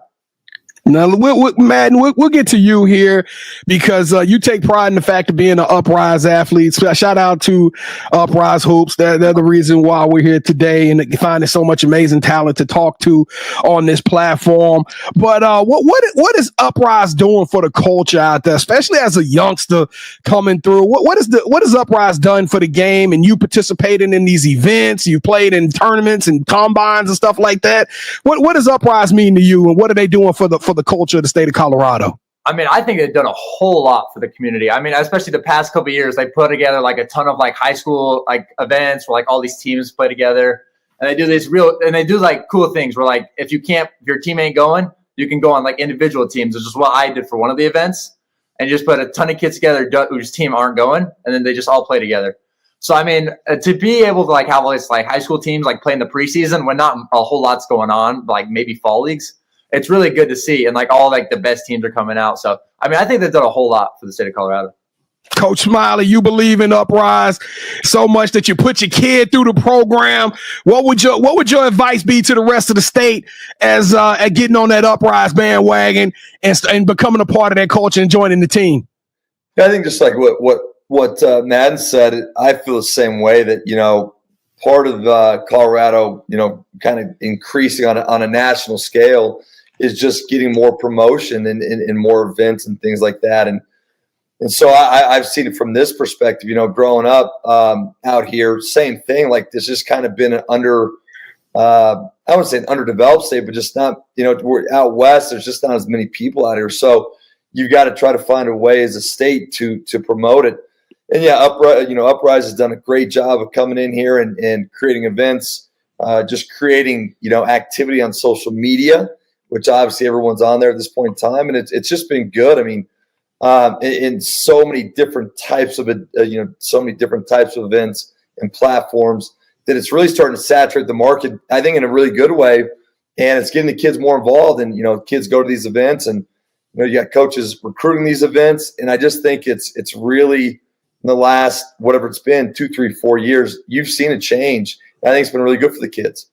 Now, Madden, we'll get to you here because you take pride in the fact of being an Uprise athlete. So shout out to Uprise Hoops. They're the reason why we're here today and finding so much amazing talent to talk to on this platform. But what is Uprise doing for the culture out there, especially as a youngster coming through? What is Uprise done for the game? And you participating in these events, you played in tournaments and combines and stuff like that. What does Uprise mean to you, and what are they doing for the culture of the state of Colorado? I mean, I think they've done a whole lot for the community. I mean, especially the past couple of years, they put together like a ton of like high school like events where like all these teams play together, and they do like cool things where like if your team ain't going, you can go on like individual teams, which is what I did for one of the events, and just put a ton of kids together whose team aren't going, and then they just all play together. So I mean, to be able to like have all these like high school teams like play in the preseason when not a whole lot's going on, like maybe fall leagues. It's really good to see, and like all like the best teams are coming out. So I mean, I think they've done a whole lot for the state of Colorado. Coach Smiley, you believe in Uprise so much that you put your kid through the program. What would your advice be to the rest of the state as at getting on that Uprise bandwagon and becoming a part of that culture and joining the team? I think just like what Madden said, I feel the same way that part of Colorado, kind of increasing on a national scale is just getting more promotion and more events and things like that. And so I've seen it from this perspective, growing up out here, same thing. Like this just kind of been an I wouldn't say an underdeveloped state, but just not, we're out west. There's just not as many people out here. So you've got to try to find a way as a state to promote it. And yeah, Uprise has done a great job of coming in here and creating events, just creating, activity on social media, which obviously everyone's on there at this point in time. And it's just been good. I mean, in so many different types of, events and platforms that it's really starting to saturate the market, I think in a really good way. And it's getting the kids more involved, and, kids go to these events, and, you got coaches recruiting these events. And I just think it's really, in the last, whatever it's been, 2, 3, 4 years, you've seen a change. I think it's been really good for the kids.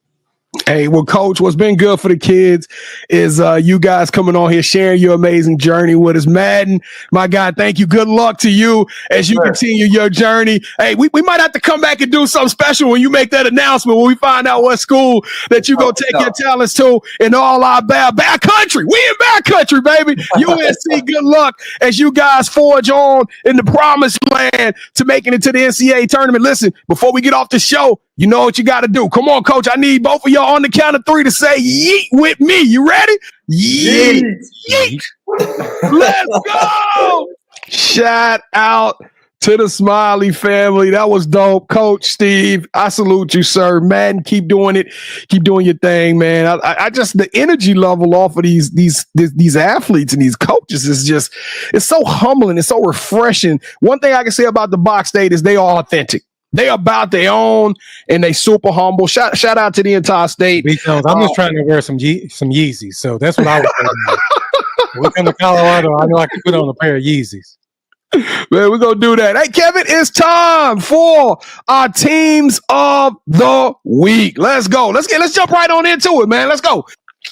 Hey, well, Coach, what's been good for the kids is you guys coming on here, sharing your amazing journey with us. Madden, my God, thank you. Good luck to you as you continue your journey. Hey, we might have to come back and do something special when you make that announcement, when we find out what school that you go take your talents to in all our bad country. We in bad country, baby. UNC, good luck as you guys forge on in the promised land to making it to the NCAA tournament. Listen, before we get off the show, you know what you got to do. Come on, Coach. I need both of y'all on the count of 3 to say yeet with me. You ready? Yeet. Yeet. Let's go. Shout out To the Smiley family. That was dope. Coach Steve, I salute you, sir. Madden, keep doing it. Keep doing your thing, man. I just, the energy level off of these athletes and these coaches is just, it's so humbling. It's so refreshing. One thing I can say about the Box State is they are authentic. They about their own, and they super humble. Shout out to the entire state. Because I'm just trying to wear some Yeezys, so that's what I was thinking. When we come to Colorado, I know I can put on a pair of Yeezys. Man, we're going to do that. Hey, Kevin, it's time for our teams of the week. Let's go. Let's jump right on into it, man. Let's go.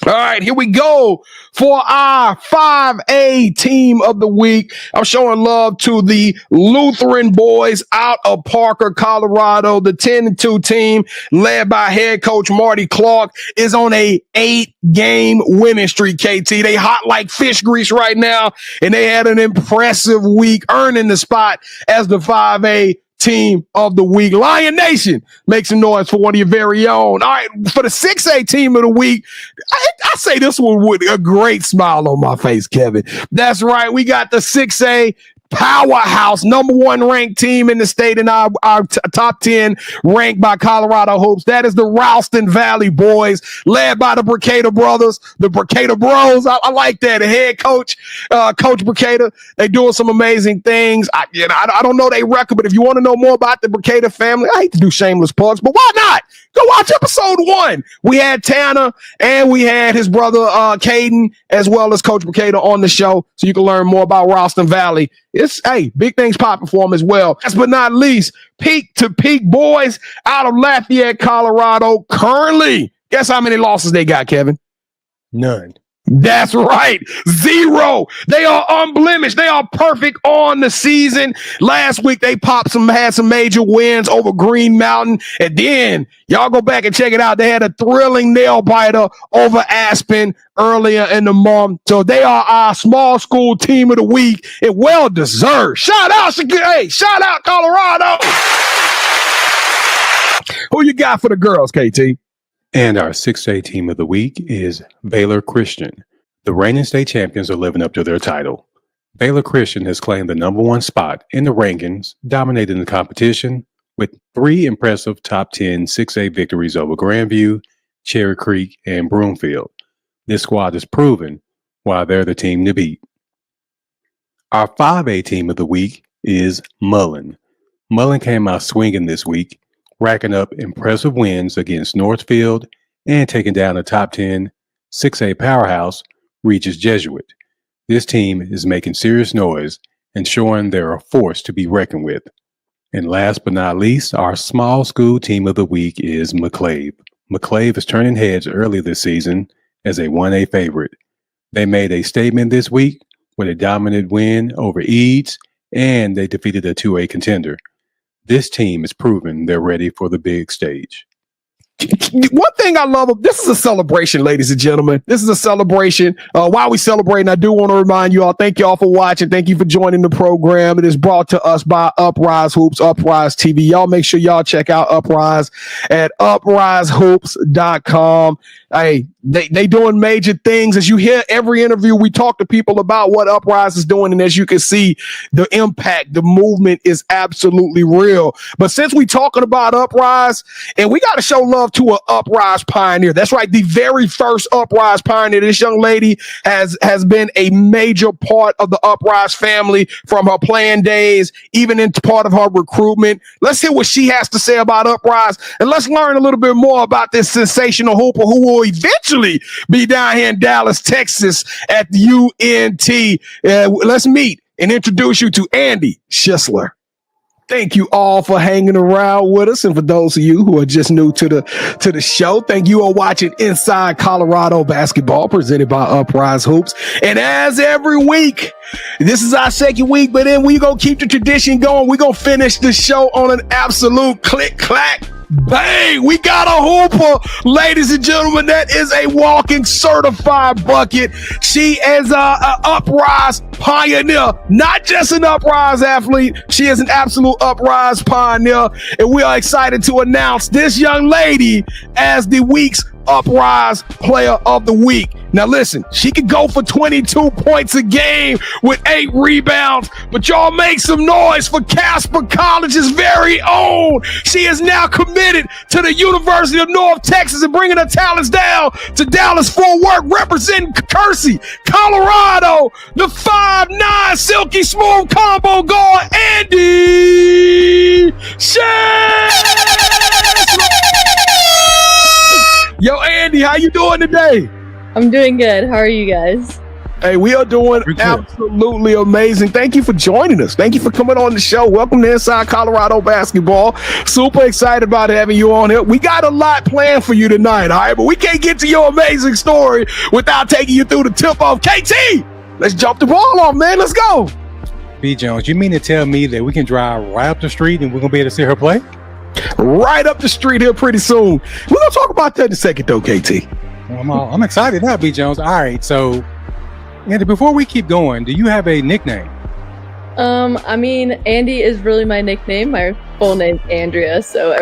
All right, here we go for our 5A team of the week. I'm showing love to the Lutheran boys out of Parker, Colorado. The 10-2 team led by head coach Marty Clark is on a 8-game winning streak, KT. They hot like fish grease right now, and they had an impressive week, earning the spot as the 5A team of the week. Lion Nation, make some noise for one of your very own. All right, for the 6A team of the week, I say this one with a great smile on my face, Kevin. That's right. We got the 6A powerhouse, number 1 ranked team in the state in our top 10 ranked by Colorado Hoops. That is the Ralston Valley boys, led by the Breakout brothers, the Breakout bros. I like that. The head coach, Coach Breakout, they doing some amazing things. I don't know their record, but if you want to know more about the Breakout family, I hate to do shameless plugs, but why not? Go watch episode 1. We had Tanner and we had his brother Caden, as well as Coach Breakout on the show, so you can learn more about Ralston Valley. It's, hey, big things popping for them as well. Last but not least, Peak to Peak boys out of Lafayette, Colorado. Currently, guess how many losses they got, Kevin? None. That's right. 0. They are unblemished. They are perfect on the season. Last week, they had some major wins over Green Mountain. And then y'all go back and check it out. They had a thrilling nail biter over Aspen earlier in the month. So they are our small school team of the week, and well deserved. Shout out Colorado. Who you got for the girls, KT? And our 6A team of the week is Baylor Christian. The reigning state champions are living up to their title. Baylor Christian has claimed the number 1 spot in the rankings, dominating the competition with 3 impressive top 10 6A victories over Grandview, Cherry Creek, and Broomfield. This squad has proven why they're the team to beat. Our 5A team of the week is Mullen. Mullen came out swinging this week, racking up impressive wins against Northfield and taking down a top 10 6A powerhouse, Regis Jesuit. This team is making serious noise and showing they're a force to be reckoned with. And last but not least, our small school team of the week is McClave. McClave is turning heads early this season as a 1A favorite. They made a statement this week with a dominant win over Eads, and they defeated a 2A contender. This team is proving they're ready for the big stage. One thing I love, this is a celebration, ladies and gentlemen. This is a celebration. While we celebrating, I do want to remind you all, thank you all for watching. Thank you for joining the program. It is brought to us by Uprise Hoops, Uprise TV. Y'all make sure y'all check out Uprise at uprisehoops.com. Hey, they doing major things. As you hear every interview, we talk to people about what Uprise is doing. And as you can see, the impact, the movement is absolutely real. But since we talking about Uprise, and we got to show love to an Uprise pioneer. That's right. The very first Uprise pioneer. This young lady has been a major part of the Uprise family from her playing days, even into part of her recruitment. Let's hear what she has to say about Uprise, and let's learn a little bit more about this sensational hooper who will eventually be down here in Dallas, Texas at the UNT. Let's meet and introduce you to Andi Schissler. Thank you all for hanging around with us. And for those of you who are just new to the show, thank you all watching Inside Colorado Basketball presented by Uprise Hoops. And as every week, this is our second week, but then we're going to keep the tradition going. We're going to finish the show on an absolute click-clack bang. We got a hooper, ladies and gentlemen, that is a walking certified bucket. She is a Uprise pioneer, not just an Uprise athlete. She is an absolute Uprise pioneer, and we are excited to announce this young lady as the week's Uprise Player of the Week. Now listen, she could go for 22 points a game with 8 rebounds, but y'all make some noise for Casper College's very own. She is now committed to the University of North Texas and bringing her talents down to Dallas-Fort Worth, representing Kersey, Colorado, the 5'9" silky smooth combo guard, Andi Schissler. Yo, Andi, how you doing today? I'm doing good. How are you guys? Hey, we are doing absolutely amazing. Thank you for joining us. Thank you for coming on the show. Welcome to Inside Colorado Basketball. Super excited about having you on here. We got a lot planned for you tonight, all right? But we can't get to your amazing story without taking you through the tip-off. KT, let's jump the ball off, man. Let's go. B. Jones, you mean to tell me that we can drive right up the street and we're going to be able to see her play? Right up the street here pretty soon. We're going to talk about that in a second, though, KT. I'm excited now, B. Jones. All right, so Andy, before we keep going, do you have a nickname? I mean, Andi is really my nickname. My full name's Andrea, so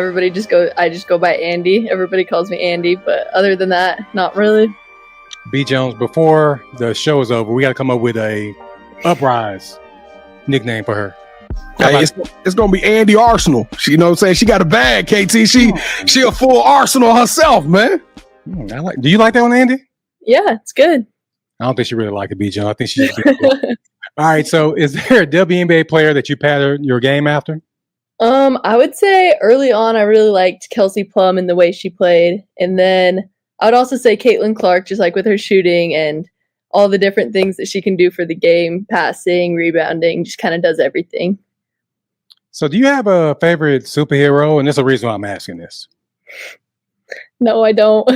I just go by Andi. Everybody calls me Andi, but other than that, not really. B. Jones, before the show is over, we got to come up with a Uprise nickname for her. Hey, it's gonna be Andi Arsenal. You know what I'm saying? She got a bag, KT. She a full Arsenal herself, man. Do you like that one, Andy? Yeah, it's good. I don't think she really liked it, B. Jones. I think she's all right, so is there a WNBA player that you patterned your game after? I would say early on I really liked Kelsey Plum and the way she played. And then I would also say Caitlin Clark, just like with her shooting and all the different things that she can do for the game, passing, rebounding, just kind of does everything. So do you have a favorite superhero? And there's a reason why I'm asking this. No, I don't.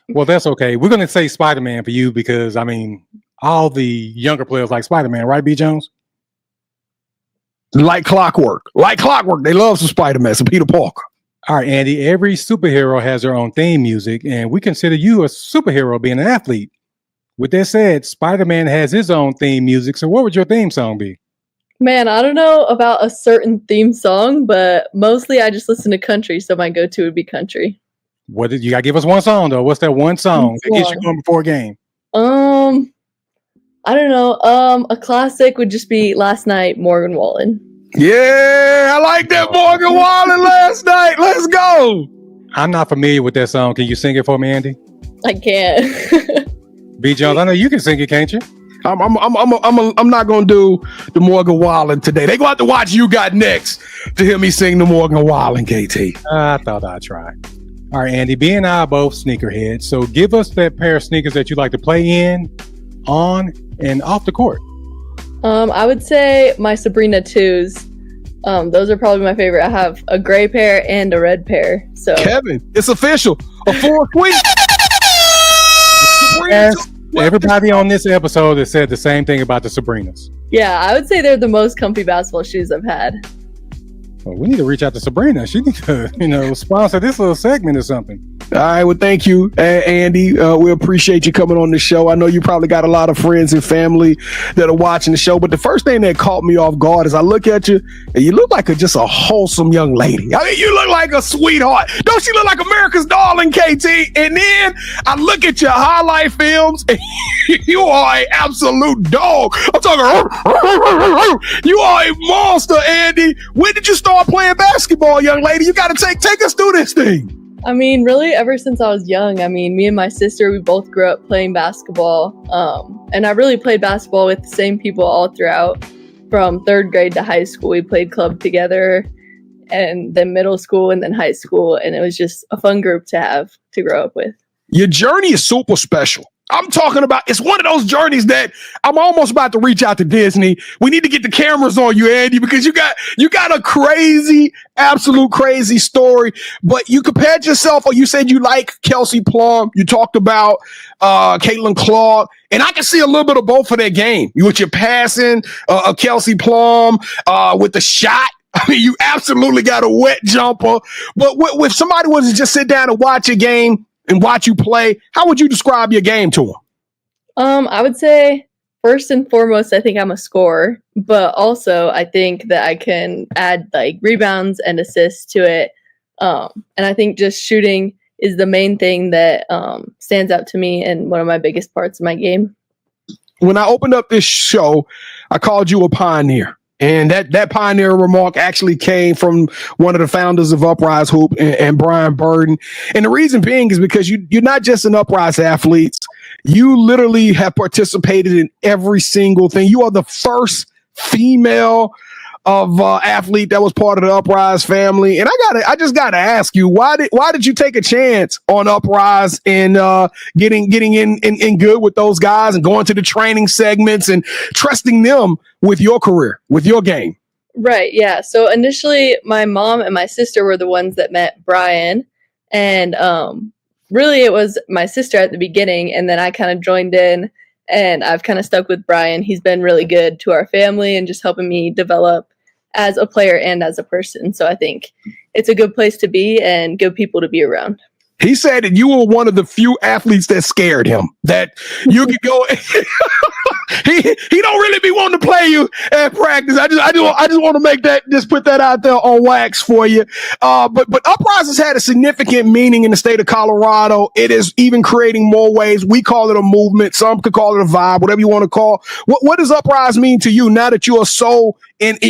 Well, that's okay. We're going to say Spider-Man for you because, I mean, all the younger players like Spider-Man, right, B. Jones? Like clockwork. Like clockwork. They love some Spider-Man, some Peter Parker. All right, Andy, every superhero has their own theme music, and we consider you a superhero being an athlete. With that said, Spider-Man has his own theme music, so what would your theme song be? Man, I don't know about a certain theme song, but mostly I just listen to country, so my go-to would be country. What did you got to give us one song, though? What's that one song that gets you going before a game? I don't know. A classic would just be Last Night, Morgan Wallen. Yeah, I like that Morgan Wallen Last Night. Let's go. I'm not familiar with that song. Can you sing it for me, Andy? I can't. B. Jones, I know you can sing it, can't you? I'm not gonna do the Morgan Wallen today. They gonna have to watch You Got Next to hear me sing the Morgan Wallen, KT. I thought I'd try. All right, Andy, B and I are both sneakerheads, so give us that pair of sneakers that you like to play in, on, and off the court. I would say my Sabrina 2s. Those are probably my favorite. I have a gray pair and a red pair. So Kevin, it's official. A full suite. Everybody on this episode has said the same thing about the Sabrinas. Yeah, I would say they're the most comfy basketball shoes I've had. Well, we need to reach out to Sabrina. She needs to, sponsor this little segment or something. All right. Well, thank you, Andy. We appreciate you coming on the show. I know you probably got a lot of friends and family that are watching the show, but the first thing that caught me off guard is I look at you and you look like just a wholesome young lady. I mean, you look like a sweetheart. Don't she look like America's darling, KT? And then I look at your highlight films and you are an absolute dog. I'm talking, you are a monster, Andy. When did you start playing basketball, young lady? You got to take us through this thing. I mean, really, ever since I was young. I mean, me and my sister, we both grew up playing basketball. And I really played basketball with the same people all throughout. From 3rd grade to high school, we played club together. And then middle school and then high school. And it was just a fun group to have to grow up with. Your journey is super special. I'm talking about, it's one of those journeys that I'm almost about to reach out to Disney. We need to get the cameras on you, Andy, because you got a crazy, absolute crazy story. But you compared yourself, or you said you like Kelsey Plum. You talked about Caitlin Clark, and I can see a little bit of both of their game. You with your passing, Kelsey Plum, with the shot. I mean, you absolutely got a wet jumper. But if somebody was to just sit down and watch a game and watch you play, how would you describe your game to them? I would say first and foremost, I think I'm a scorer, but also I think that I can add like rebounds and assists to it. And I think just shooting is the main thing that stands out to me and one of my biggest parts of my game. When I opened up this show, I called you a pioneer. And that pioneer remark actually came from one of the founders of Uprise Hoop and Brian Burden. And the reason being is because you're not just an Uprise athlete. You literally have participated in every single thing. You are the first female of athlete that was part of the Uprise family. And I just gotta ask you, why did you take a chance on Uprise and getting in good with those guys and going to the training segments and trusting them with your career, with your game? Right, yeah. So initially my mom and my sister were the ones that met Brian, and really it was my sister at the beginning, and then I kind of joined in, and I've kind of stuck with Brian. He's been really good to our family and just helping me develop as a player and as a person. So I think it's a good place to be and good people to be around. He said that you were one of the few athletes that scared him, that you could go. he don't really be wanting to play you at practice. I just want to make that, just put that out there on wax for you. But Uprise has had a significant meaning in the state of Colorado. It is even creating more ways. We call it a movement. Some could call it a vibe, whatever you want to call. What does Uprise mean to you now that you are so indebted,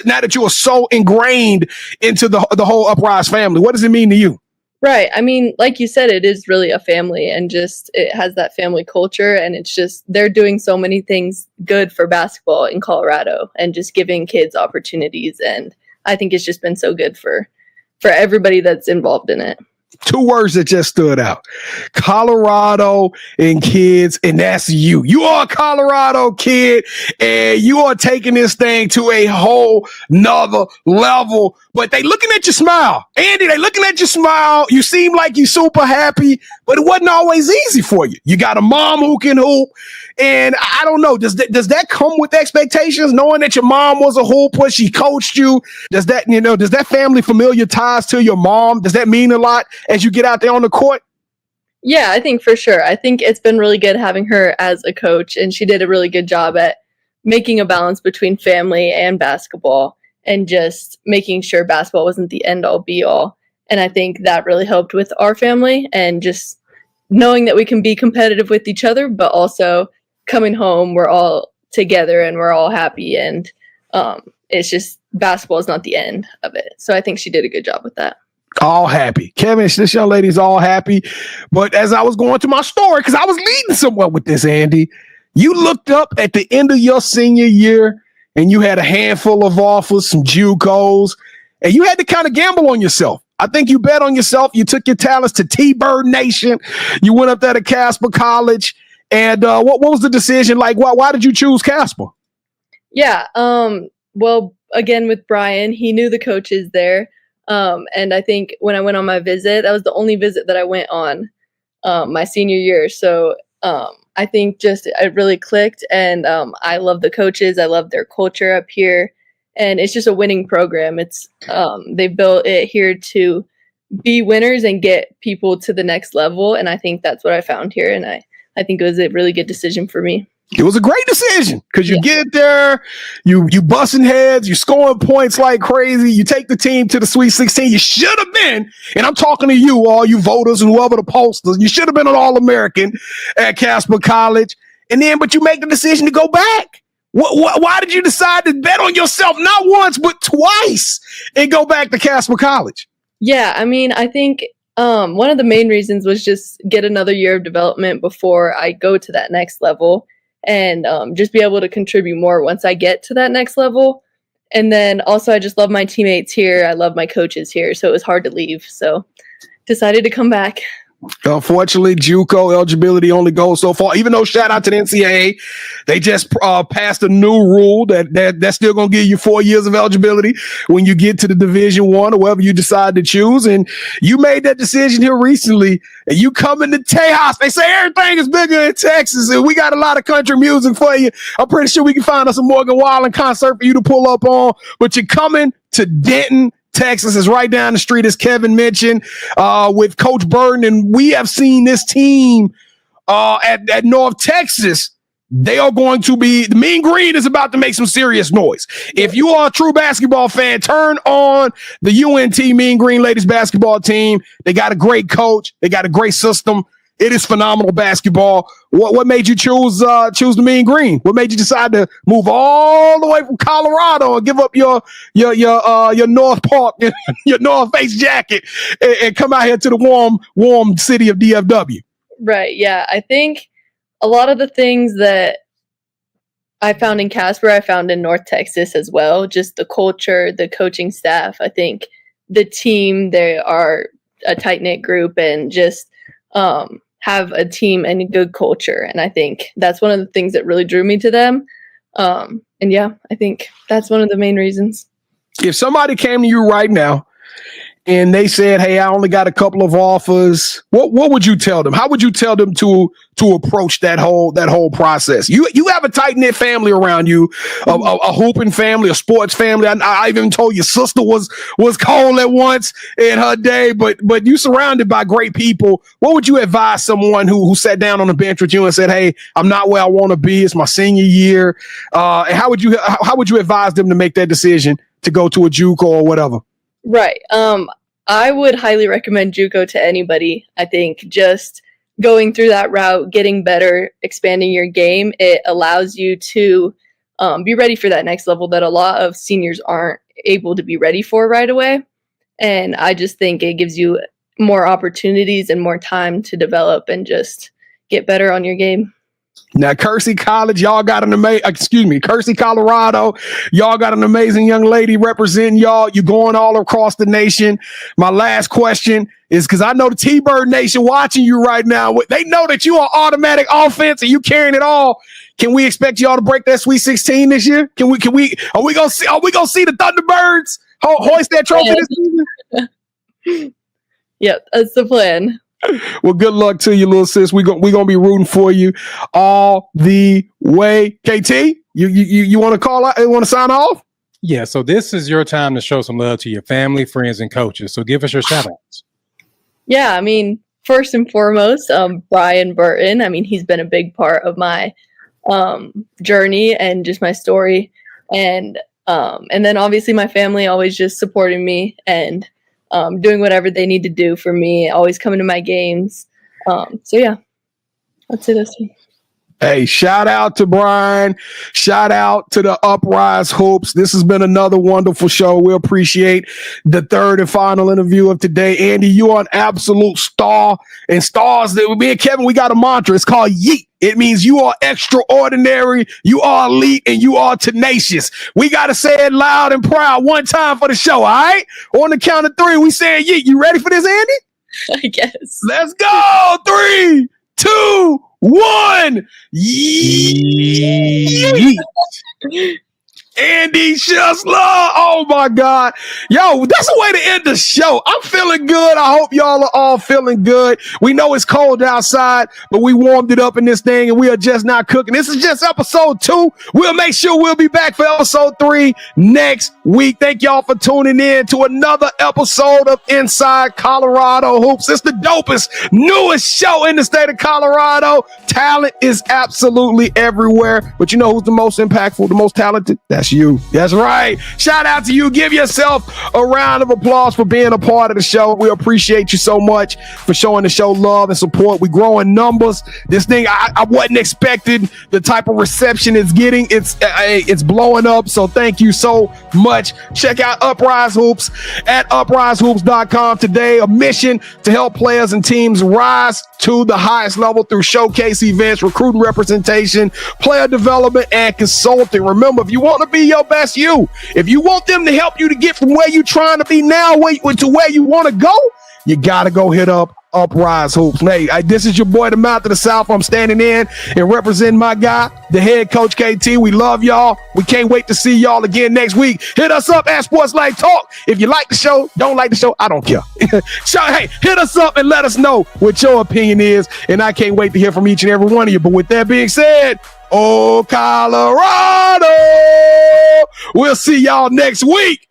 now that you are so ingrained into the whole Uprise family? What does it mean to you? Right. I mean, like you said, it is really a family, and just it has that family culture, and it's just they're doing so many things good for basketball in Colorado and just giving kids opportunities, and I think it's just been so good for everybody that's involved in it. Two words that just stood out: Colorado and kids, and that's you. You are a Colorado kid, and you are taking this thing to a whole nother level. But they looking at your smile. Andi, they looking at your smile. You seem like you super happy, but it wasn't always easy for you. You got a mom who can hoop, and I don't know, does that come with expectations, knowing that your mom was a hooper, she coached you? Does that family familiar ties to your mom, does that mean a lot as you get out there on the court? Yeah, I think for sure. I think it's been really good having her as a coach, and she did a really good job at making a balance between family and basketball and just making sure basketball wasn't the end all be all. And I think that really helped with our family, and just knowing that we can be competitive with each other, but also coming home, we're all together and we're all happy. And it's just basketball is not the end of it. So I think she did a good job with that. All happy. Kevin, this young lady's all happy. But as I was going to my story, because I was leading somewhere with this, Andi, you looked up at the end of your senior year and you had a handful of offers, some JUCOs, and you had to kind of gamble on yourself. I think you bet on yourself. You took your talents to T-Bird Nation. You went up there to Casper College. And what was the decision like? Why did you choose Casper? Yeah. Well, again, with Brian, he knew the coaches there. And I think when I went on my visit, that was the only visit that I went on my senior year. So I think just it really clicked, and I love the coaches. I love their culture up here, and it's just a winning program. It's they built it here to be winners and get people to the next level, and I think that's what I found here, and I think it was a really good decision for me. It was a great decision because you get there, you busting heads, you scoring points like crazy. You take the team to the Sweet 16. You should have been, and I'm talking to you, all you voters and whoever the posters, you should have been an All-American at Casper College. But you make the decision to go back. Why did you decide to bet on yourself not once, but twice and go back to Casper College? Yeah, I mean, I think one of the main reasons was just get another year of development before I go to that next level. And just be able to contribute more once I get to that next level. And then also I just love my teammates here. I love my coaches here. So it was hard to leave. So decided to come back. Unfortunately, JUCO eligibility only goes so far. Even though, shout out to the NCAA, they just passed a new rule that's still going to give you 4 years of eligibility when you get to the Division I or wherever you decide to choose. And you made that decision here recently, and you come into Tejas. They say everything is bigger in Texas, and we got a lot of country music for you. I'm pretty sure we can find us a Morgan Wallen concert for you to pull up on. But you're coming to Denton, Texas. Is right down the street, as Kevin mentioned, with Coach Burden. And we have seen this team at North Texas they are going to be, the Mean Green is about to make some serious noise. If you are a true basketball fan, turn on the UNT Mean Green ladies basketball team. They got a great coach. They got a great system. It is phenomenal basketball. What made you choose the Mean Green? What made you decide to move all the way from Colorado and give up your North Park, your North Face jacket, and come out here to the warm city of DFW? Right. Yeah. I think a lot of the things that I found in Casper, I found in North Texas as well. Just the culture, the coaching staff. I think the team, they are a tight-knit group and just have a team and a good culture. And I think that's one of the things that really drew me to them. And yeah, I think that's one of the main reasons. If somebody came to you right now and they said, "Hey, I only got a couple of offers," what would you tell them? How would you tell them to approach that whole process? You have a tight knit family around you, a hooping family, a sports family. I even told your sister was cold at once in her day, but you surrounded by great people. What would you advise someone who sat down on the bench with you and said, "Hey, I'm not where I want to be. It's my senior year," and how would you advise them to make that decision to go to a JUCO or whatever? Right. I would highly recommend JUCO to anybody. I think just going through that route, getting better, expanding your game, it allows you to be ready for that next level that a lot of seniors aren't able to be ready for right away. And I just think it gives you more opportunities and more time to develop and just get better on your game. Now, Kersey College, y'all got Kersey, Colorado, y'all got an amazing young lady representing y'all. You're going all across the nation. My last question is, because I know the T-Bird Nation watching you right now, they know that you are automatic offense and you carrying it all. Can we expect y'all to break that Sweet 16 this year? Are we gonna see the Thunderbirds hoist that trophy this season? Yep, that's the plan. Well, good luck to you, little sis. We're gonna be rooting for you all the way. KT, you want to call out? You want to sign off? Yeah. So this is your time to show some love to your family, friends, and coaches. So give us your shout outs. Yeah, I mean, first and foremost, Brian Burton. I mean, he's been a big part of my journey and just my story, and then obviously my family always just supporting me and doing whatever they need to do for me, always coming to my games. So yeah, that's it. Hey, shout out to Brian. Shout out to the Uprise Hoops. This has been another wonderful show. We appreciate the third and final interview of today. Andi, you are an absolute star. And stars, me and Kevin, we got a mantra. It's called YEET. It means you are extraordinary, you are elite, and you are tenacious. We got to say it loud and proud one time for the show, all right? On the count of three, we say YEET. You ready for this, Andi? I guess. Let's go. 3, 2, 1. Yeet. Andi Schissler. Oh my God. Yo, that's a way to end the show. I'm feeling good. I hope y'all are all feeling good. We know it's cold outside, but we warmed it up in this thing and we are just not cooking. This is just episode 2. We'll make sure we'll be back for episode 3 next week. Thank y'all for tuning in to another episode of Inside Colorado Hoops. It's the dopest, newest show in the state of Colorado. Talent is absolutely everywhere, but you know who's the most impactful, the most talented? That's you. That's right. Shout out to you. Give yourself a round of applause for being a part of the show. We appreciate you so much for showing the show love and support. We grow in numbers. This thing, I wasn't expecting the type of reception it's getting. It's blowing up. So thank you so much. Check out Uprise Hoops at uprisehoops.com today. A mission to help players and teams rise to the highest level through showcase events, recruiting representation, player development, and consulting. Remember, if you want to be your best you, if you want them to help you to get from where you're trying to be now to where you want to go, you got to go hit up Uprise Hoops. Hey, this is your boy, the Mouth of the South. I'm standing in and representing my guy, the head coach, KT. We love y'all. We can't wait to see y'all again next week. Hit us up at Sports Life Talk. If you like the show, don't like the show, I don't care. So, hey, hit us up and let us know what your opinion is. And I can't wait to hear from each and every one of you. But with that being said, oh, Colorado, we'll see y'all next week.